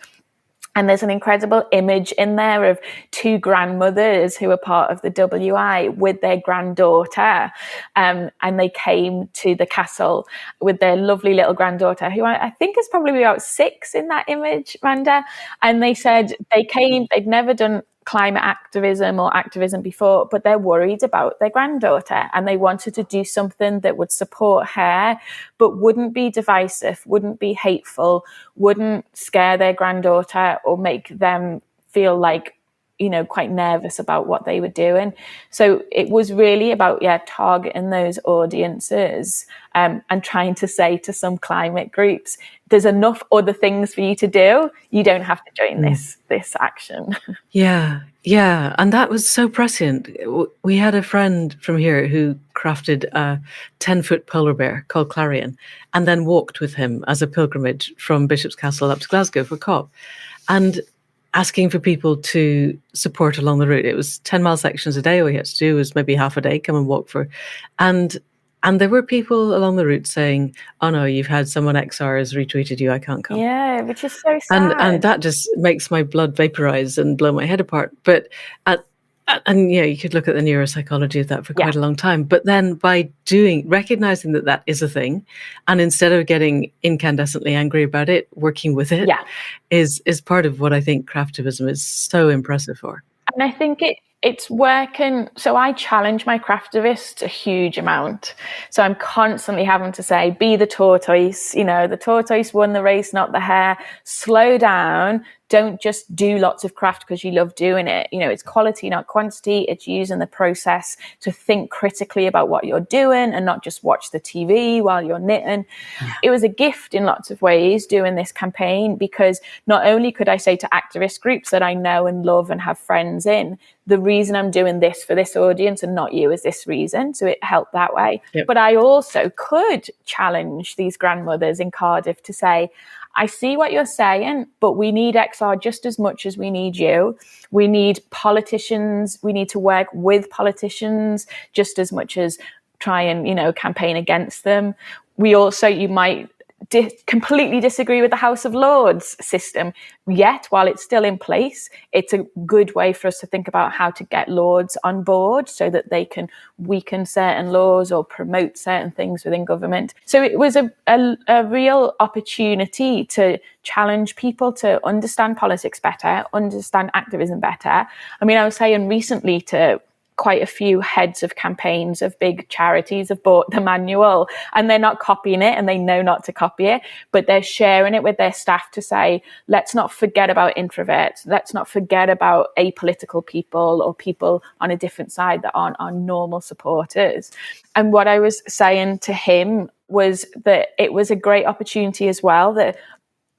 And there's an incredible image in there of two grandmothers who are part of the WI with their granddaughter. And they came to the castle with their lovely little granddaughter, who I think is probably about 6 in that image, Randa. And they said they'd never done climate activism or activism before, but they're worried about their granddaughter and they wanted to do something that would support her, but wouldn't be divisive, wouldn't be hateful, wouldn't scare their granddaughter or make them feel like, quite nervous about what they were doing. So it was really about, targeting those audiences and trying to say to some climate groups, there's enough other things for you to do. You don't have to join this action. Yeah. And that was so prescient. We had a friend from here who crafted a 10-foot polar bear called Clarion and then walked with him as a pilgrimage from Bishop's Castle up to Glasgow for COP. And asking for people to support along the route. It was 10-mile sections a day. All you had to do was maybe half a day, come and walk for. And there were people along the route saying, oh no, you've had someone XR has retweeted you, I can't come. Yeah, which is so sad. And that just makes my blood vaporize and blow my head apart. But you could look at the neuropsychology of that for quite a long time. But then by recognizing that is a thing, and instead of getting incandescently angry about it, working with it is part of what I think craftivism is so impressive for. And I think it's working. So I challenge my craftivists a huge amount. So I'm constantly having to say, be the tortoise. The tortoise won the race, not the hare. Slow down. Don't just do lots of craft because you love doing it. It's quality, not quantity. It's using the process to think critically about what you're doing and not just watch the TV while you're knitting. Yeah. It was a gift in lots of ways doing this campaign, because not only could I say to activist groups that I know and love and have friends in, the reason I'm doing this for this audience and not you is this reason. So it helped that way. Yep. But I also could challenge these grandmothers in Cardiff to say, I see what you're saying, but we need XR just as much as we need you. We need politicians. We need to work with politicians just as much as try and, campaign against them. We also, you might completely disagree with the House of Lords system. Yet, while it's still in place, it's a good way for us to think about how to get Lords on board so that they can weaken certain laws or promote certain things within government. So it was a real opportunity to challenge people to understand politics better, understand activism better. I mean, I was saying recently to quite a few heads of campaigns of big charities have bought the manual and they're not copying it and they know not to copy it, but they're sharing it with their staff to say, let's not forget about introverts. Let's not forget about apolitical people or people on a different side that aren't our normal supporters. And what I was saying to him was that it was a great opportunity as well, that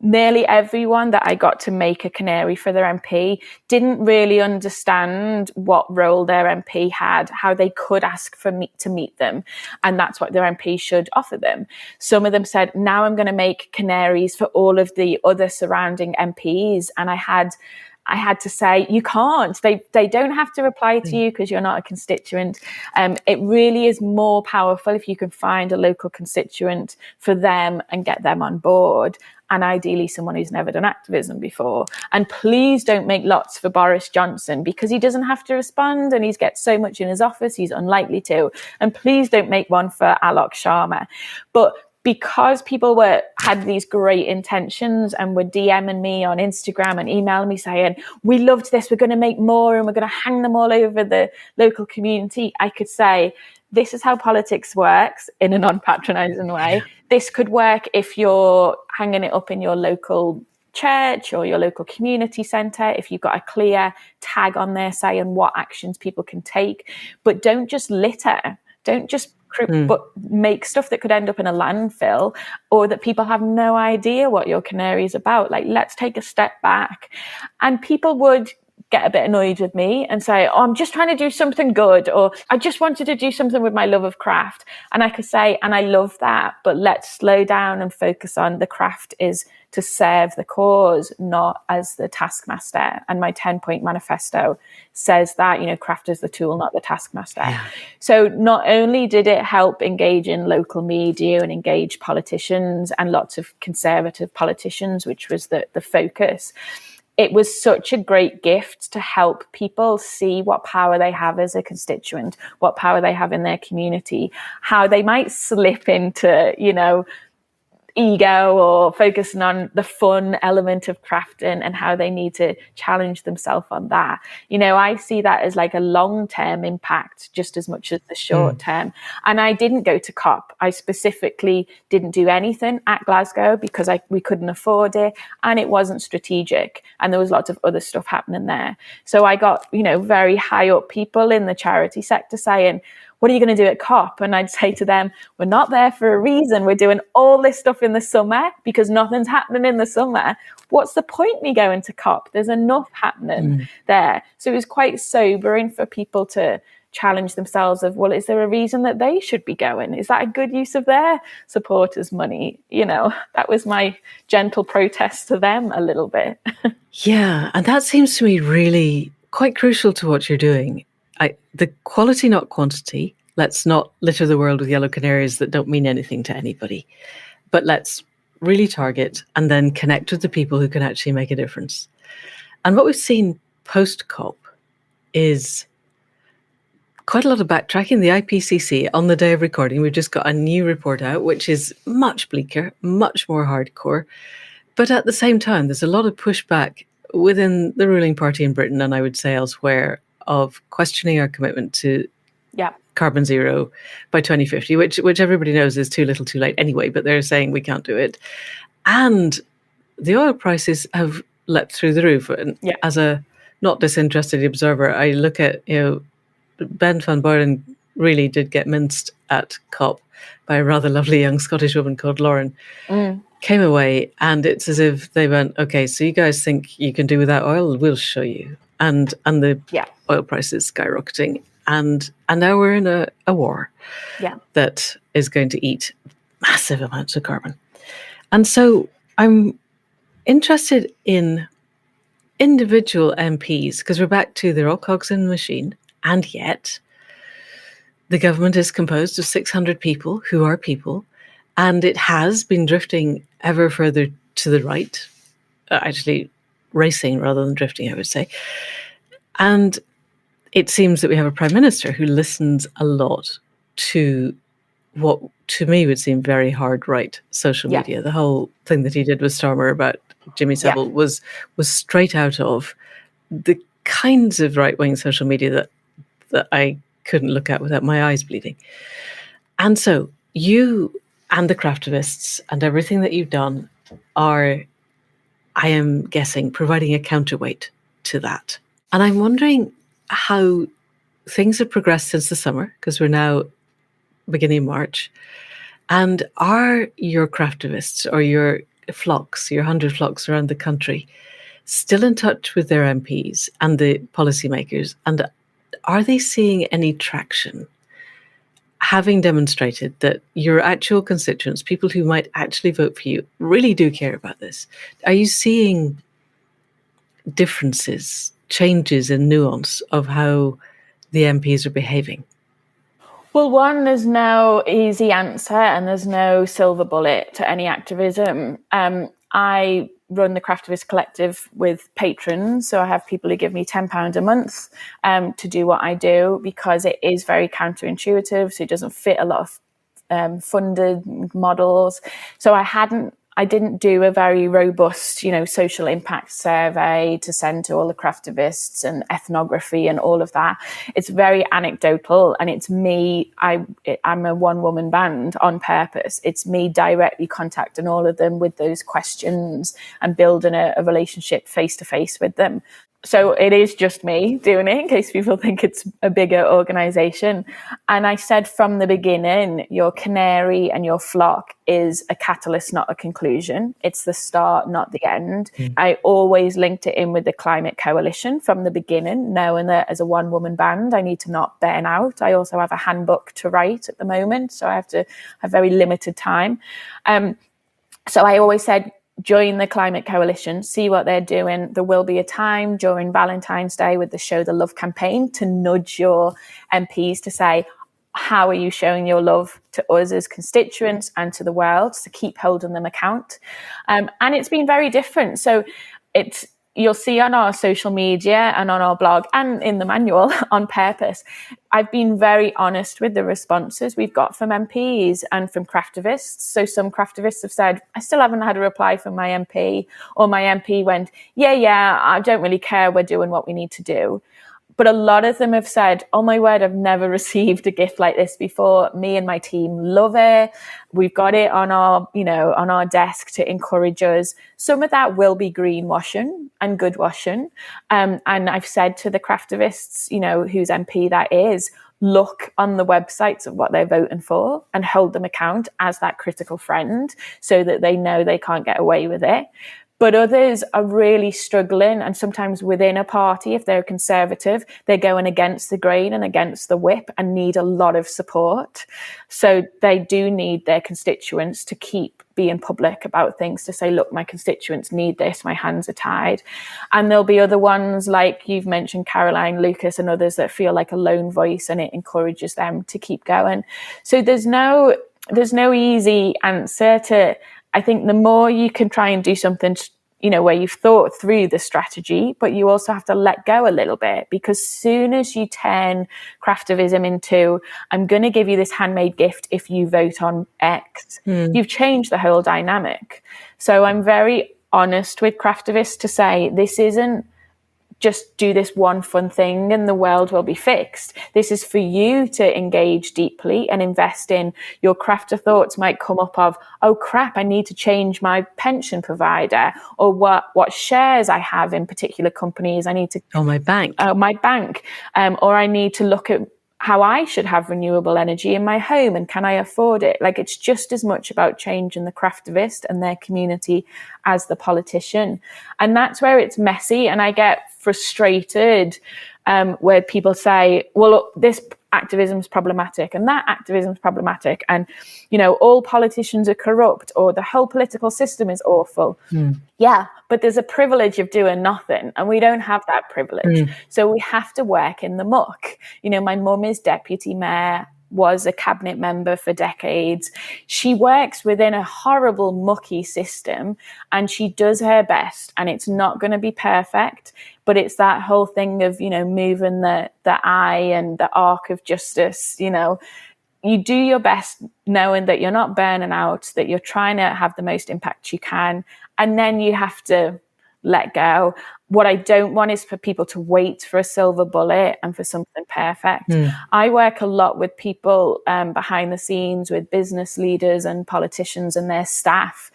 nearly everyone that I got to make a canary for their MP didn't really understand what role their MP had, how they could ask for me to meet them, and that's what their MP should offer them. Some of them said, now I'm going to make canaries for all of the other surrounding MPs, and I had to say, you can't. They don't have to reply to you because you're not a constituent. It really is more powerful if you can find a local constituent for them and get them on board. And ideally someone who's never done activism before. And please don't make lots for Boris Johnson, because he doesn't have to respond and he's got so much in his office, he's unlikely to. And please don't make one for Alok Sharma. But because people had these great intentions and were DMing me on Instagram and emailing me saying, we loved this, we're going to make more and we're going to hang them all over the local community, I could say, this is how politics works in a non-patronizing way. This could work if you're hanging it up in your local church or your local community centre, if you've got a clear tag on there saying what actions people can take. But don't just litter. Don't just but make stuff that could end up in a landfill, or that people have no idea what your canary is about. Like, let's take a step back. And people would get a bit annoyed with me and say, oh, I'm just trying to do something good, or I just wanted to do something with my love of craft. And I could say, and I love that, but let's slow down and focus on the craft is to serve the cause, not as the taskmaster. And my 10-point manifesto says that, craft is the tool, not the taskmaster. Yeah. So not only did it help engage in local media and engage politicians and lots of conservative politicians, which was the focus, it was such a great gift to help people see what power they have as a constituent, what power they have in their community, how they might slip into, ego or focusing on the fun element of crafting, and how they need to challenge themselves on that. I see that as like a long-term impact just as much as the short term. And I didn't go to COP. I specifically didn't do anything at Glasgow because we couldn't afford it, and it wasn't strategic, and there was lots of other stuff happening there. So I got, very high up people in the charity sector saying, what are you going to do at COP? And I'd say to them, we're not there for a reason. We're doing all this stuff in the summer because nothing's happening in the summer. What's the point me going to COP? There's enough happening there. So it was quite sobering for people to challenge themselves of, well, is there a reason that they should be going? Is that a good use of their supporters' money? That was my gentle protest to them a little bit. Yeah, and that seems to me really quite crucial to what you're doing. The quality, not quantity. Let's not litter the world with yellow canaries that don't mean anything to anybody. But let's really target and then connect with the people who can actually make a difference. And what we've seen post-COP is quite a lot of backtracking. The IPCC, on the day of recording, we've just got a new report out, which is much bleaker, much more hardcore. But at the same time, there's a lot of pushback within the ruling party in Britain, and I would say elsewhere, of questioning our commitment to carbon zero by 2050, which everybody knows is too little too late anyway, but they're saying we can't do it. And the oil prices have leapt through the roof. And as a not disinterested observer, I look at, Ben van Boylen really did get minced at COP by a rather lovely young Scottish woman called Lauren. Came away, and it's as if they went, okay, so you guys think you can do without oil? We'll show you. And the oil prices skyrocketing. And now we're in a war that is going to eat massive amounts of carbon. And so I'm interested in individual MPs, because we're back to they're all cogs in the machine. And yet the government is composed of 600 people who are people. And it has been drifting ever further to the right, actually racing rather than drifting, I would say. And it seems that we have a prime minister who listens a lot to what to me would seem very hard right social media. The whole thing that he did with Starmer about Jimmy Savile was straight out of the kinds of right-wing social media that I couldn't look at without my eyes bleeding. And so you and the Craftivists and everything that you've done are, I am guessing, providing a counterweight to that. And I'm wondering how things have progressed since the summer, because we're now beginning March. And are your Craftivists or your flocks, your 100 flocks around the country, still in touch with their MPs and the policymakers? And are they seeing any traction? Having demonstrated that your actual constituents, people who might actually vote for you, really do care about this, are you seeing differences, changes in nuance of how the MPs are behaving? Well, one, there's no easy answer and there's no silver bullet to any activism. I run the Craftivist Collective with patrons. So I have people who give me £10 a month to do what I do, because it is very counterintuitive. So it doesn't fit a lot of funded models. So I didn't do a very robust, social impact survey to send to all the craftivists and ethnography and all of that. It's very anecdotal, and it's me. I'm a one-woman band on purpose. It's me directly contacting all of them with those questions and building a relationship face-to-face with them. So it is just me doing it, in case people think it's a bigger organization. And I said from the beginning, your canary and your flock is a catalyst, not a conclusion. It's the start, not the end. I always linked it in with the Climate Coalition from the beginning, knowing that as a one-woman band, I need to not burn out. I also have a handbook to write at the moment, so I have to have very limited time. So I always said, join the Climate Coalition, see what they're doing. There will be a time during Valentine's Day with the Show the Love campaign to nudge your MPs to say, how are you showing your love to us as constituents and to the world, to keep holding them account? And it's been very different. So you'll see on our social media and on our blog and in the manual on purpose, I've been very honest with the responses we've got from MPs and from craftivists. So some craftivists have said, I still haven't had a reply from my MP, or my MP went, yeah, I don't really care, we're doing what we need to do. But a lot of them have said, oh my word, I've never received a gift like this before. Me and my team love it. We've got it on our desk to encourage us. Some of that will be greenwashing and good washing. And I've said to the craftivists, whose MP that is, look on the websites of what they're voting for and hold them account as that critical friend, so that they know they can't get away with it. But others are really struggling, and sometimes within a party, if they're conservative, they're going against the grain and against the whip and need a lot of support. So they do need their constituents to keep being public about things, to say, look, my constituents need this, my hands are tied. And there'll be other ones, like you've mentioned, Caroline, Lucas, and others, that feel like a lone voice, and it encourages them to keep going. So there's no easy answer to, I think the more you can try and do something, where you've thought through the strategy, but you also have to let go a little bit, because soon as you turn craftivism into, I'm going to give you this handmade gift if you vote on X, you've changed the whole dynamic. So I'm very honest with craftivists to say, this isn't just do this one fun thing and the world will be fixed. This is for you to engage deeply and invest in. Your crafter thoughts might come up of, oh crap, I need to change my pension provider, or what shares I have in particular companies. I need to... my bank. Or I need to look at how I should have renewable energy in my home, and can I afford it? Like, it's just as much about changing the craftivist and their community as the politician. And that's where it's messy. And I get frustrated where people say, well, look, this activism is problematic and that activism is problematic, and all politicians are corrupt, or the whole political system is awful. Yeah, but there's a privilege of doing nothing, and we don't have that privilege. So we have to work in the muck. My mum is deputy mayor, was a cabinet member for decades. She works within a horrible, mucky system, and she does her best, and it's not going to be perfect, but it's that whole thing of, moving the eye and the arc of justice. You do your best knowing that you're not burning out, that you're trying to have the most impact you can, and then you have to let go. What I don't want is for people to wait for a silver bullet and for something perfect. I work a lot with people behind the scenes, with business leaders and politicians and their staff,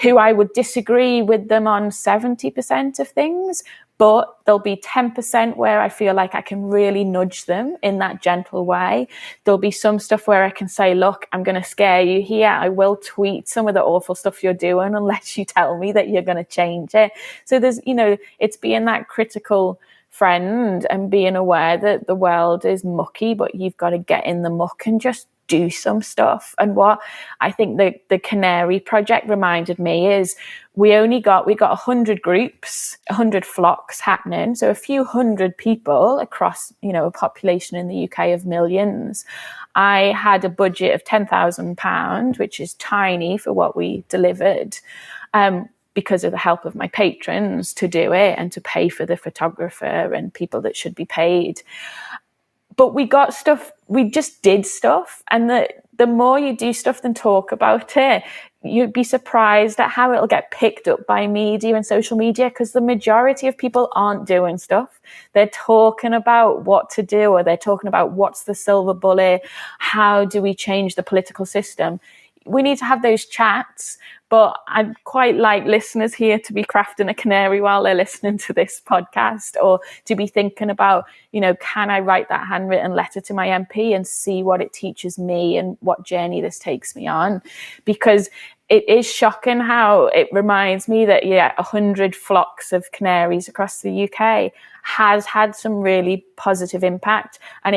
who I would disagree with them on 70% of things, But there'll be 10% where I feel like I can really nudge them in that gentle way. There'll be some stuff where I can say, look, I'm going to scare you here. I will tweet some of the awful stuff you're doing unless you tell me that you're going to change it. So there's, it's being that critical friend and being aware that the world is mucky, but you've got to get in the muck and just do some stuff. And what I think the Canary Project reminded me is we got 100 groups, 100 flocks happening. So a few hundred people across, a population in the UK of millions. I had a budget of £10,000, which is tiny for what we delivered, because of the help of my patrons to do it and to pay for the photographer and people that should be paid. But we got stuff, we just did stuff. And the more you do stuff than talk about it, you'd be surprised at how it'll get picked up by media and social media, because the majority of people aren't doing stuff. They're talking about what to do, or they're talking about what's the silver bullet, how do we change the political system. We need to have those chats, but I'd quite like listeners here to be crafting a canary while they're listening to this podcast, or to be thinking about, can I write that handwritten letter to my MP and see what it teaches me and what journey this takes me on? Because it is shocking how it reminds me that, 100 flocks of canaries across the UK has had some really positive impact, and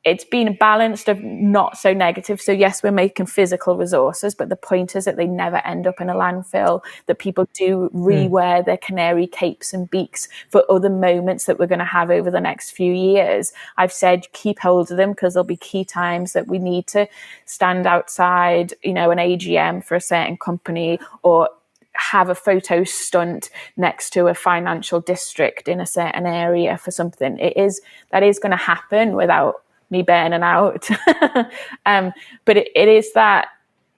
it's been balanced of not so negative. So yes, we're making physical resources, but the point is that they never end up in a landfill, that people do rewear their canary capes and beaks for other moments that we're going to have over the next few years. I've said keep hold of them, because there'll be key times that we need to stand outside, an AGM for a certain company, or have a photo stunt next to a financial district in a certain area for something. That is going to happen without me burning out. But it is that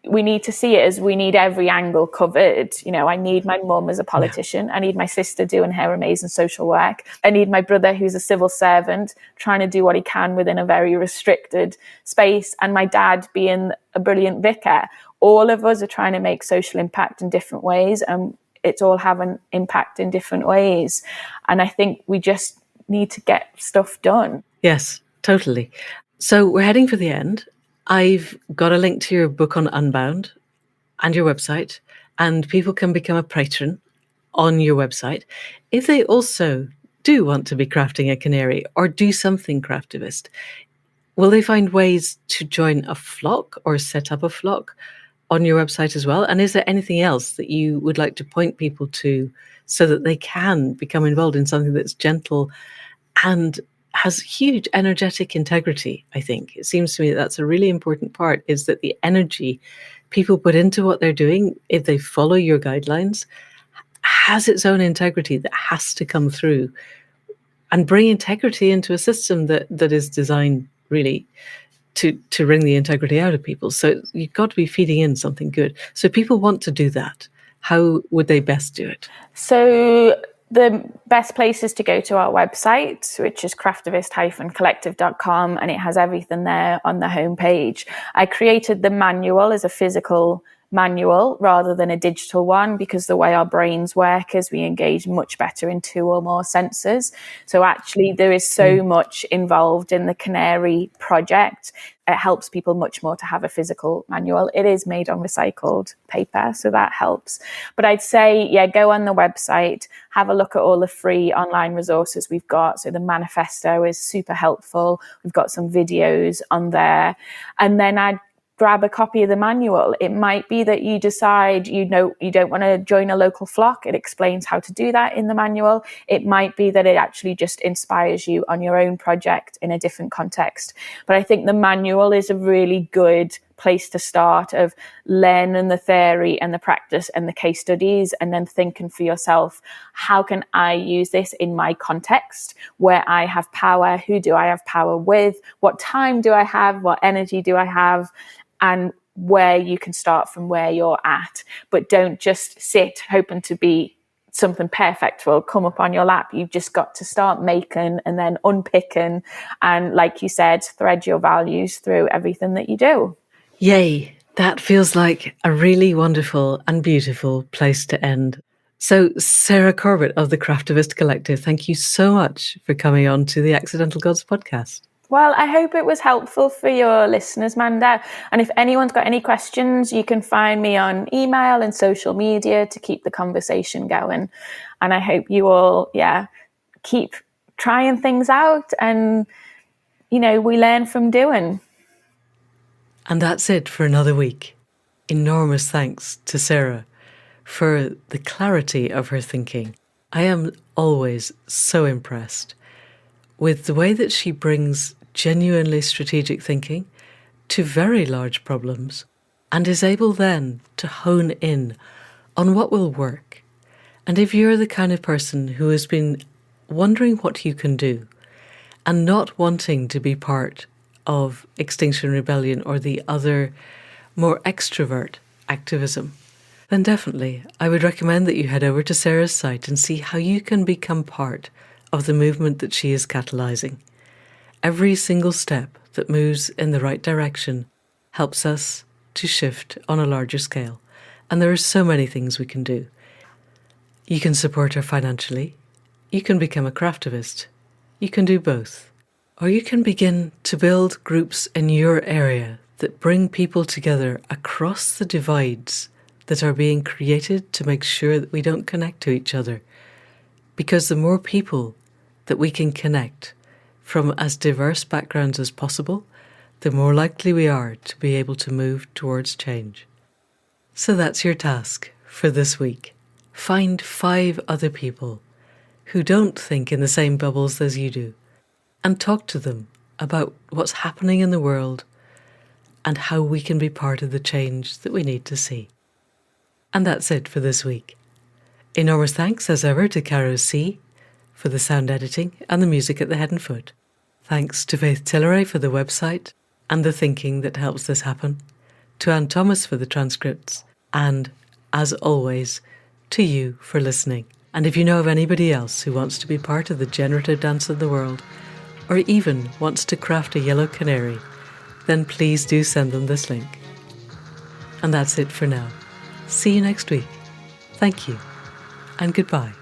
we need to see it as we need every angle covered. I need my mum as a politician. I need my sister doing her amazing social work. I need my brother, who's a civil servant, trying to do what he can within a very restricted space. And my dad being a brilliant vicar. All of us are trying to make social impact in different ways. And it's all having impact in different ways. And I think we just need to get stuff done. Yes. Totally. So we're heading for the end. I've got a link to your book on Unbound and your website, and people can become a patron on your website. If they also do want to be crafting a canary or do something craftivist, will they find ways to join a flock or set up a flock on your website as well? And is there anything else that you would like to point people to so that they can become involved in something that's gentle and has huge energetic integrity? I think it seems to me that that's a really important part, is that the energy people put into what they're doing, if they follow your guidelines, has its own integrity that has to come through and bring integrity into a system that is designed really to wring the integrity out of people. So you've got to be feeding in something good. So if people want to do that, how would they best do it? So the best place is to go to our website, which is craftivist-collective.com, and it has everything there on the homepage. I created the manual as a physical manual rather than a digital one, because the way our brains work is we engage much better in 2 or more senses. So actually there is so much involved in the Canary project. It helps people much more to have a physical manual. It is made on recycled paper, so that helps. But I'd say, go on the website, have a look at all the free online resources we've got. So the manifesto is super helpful. We've got some videos on there. And then I'd grab a copy of the manual. It might be that you decide you don't want to join a local flock. It explains how to do that in the manual. It might be that it actually just inspires you on your own project in a different context. But I think the manual is a really good place to start, of learning the theory and the practice and the case studies, and then thinking for yourself, how can I use this in my context where I have power? Who do I have power with? What time do I have? What energy do I have? And where you can start from where you're at. But don't just sit hoping to be something perfect will come up on your lap. You've just got to start making and then unpicking. And like you said, thread your values through everything that you do. Yay. That feels like a really wonderful and beautiful place to end. So, Sarah Corbett of the Craftivist Collective, thank you so much for coming on to the Accidental Gods podcast. Well, I hope it was helpful for your listeners, Manda. And if anyone's got any questions, you can find me on email and social media to keep the conversation going. And I hope you all, keep trying things out and, we learn from doing. And that's it for another week. Enormous thanks to Sarah for the clarity of her thinking. I am always so impressed with the way that she brings genuinely strategic thinking to very large problems and is able then to hone in on what will work. And if you're the kind of person who has been wondering what you can do and not wanting to be part of Extinction Rebellion or the other more extrovert activism, then definitely I would recommend that you head over to Sarah's site and see how you can become part of the movement that she is catalysing. Every single step that moves in the right direction helps us to shift on a larger scale. And there are so many things we can do. You can support her financially. You can become a craftivist. You can do both. Or you can begin to build groups in your area that bring people together across the divides that are being created to make sure that we don't connect to each other. Because the more people that we can connect from as diverse backgrounds as possible, the more likely we are to be able to move towards change. So that's your task for this week. Find 5 other people who don't think in the same bubbles as you do and talk to them about what's happening in the world and how we can be part of the change that we need to see. And that's it for this week. Enormous thanks as ever to Caro C. for the sound editing and the music at the head and foot. Thanks to Faith Tilleray for the website and the thinking that helps this happen, to Anne Thomas for the transcripts, and, as always, to you for listening. And if you know of anybody else who wants to be part of the generative dance of the world, or even wants to craft a yellow canary, then please do send them this link. And that's it for now. See you next week. Thank you, and goodbye.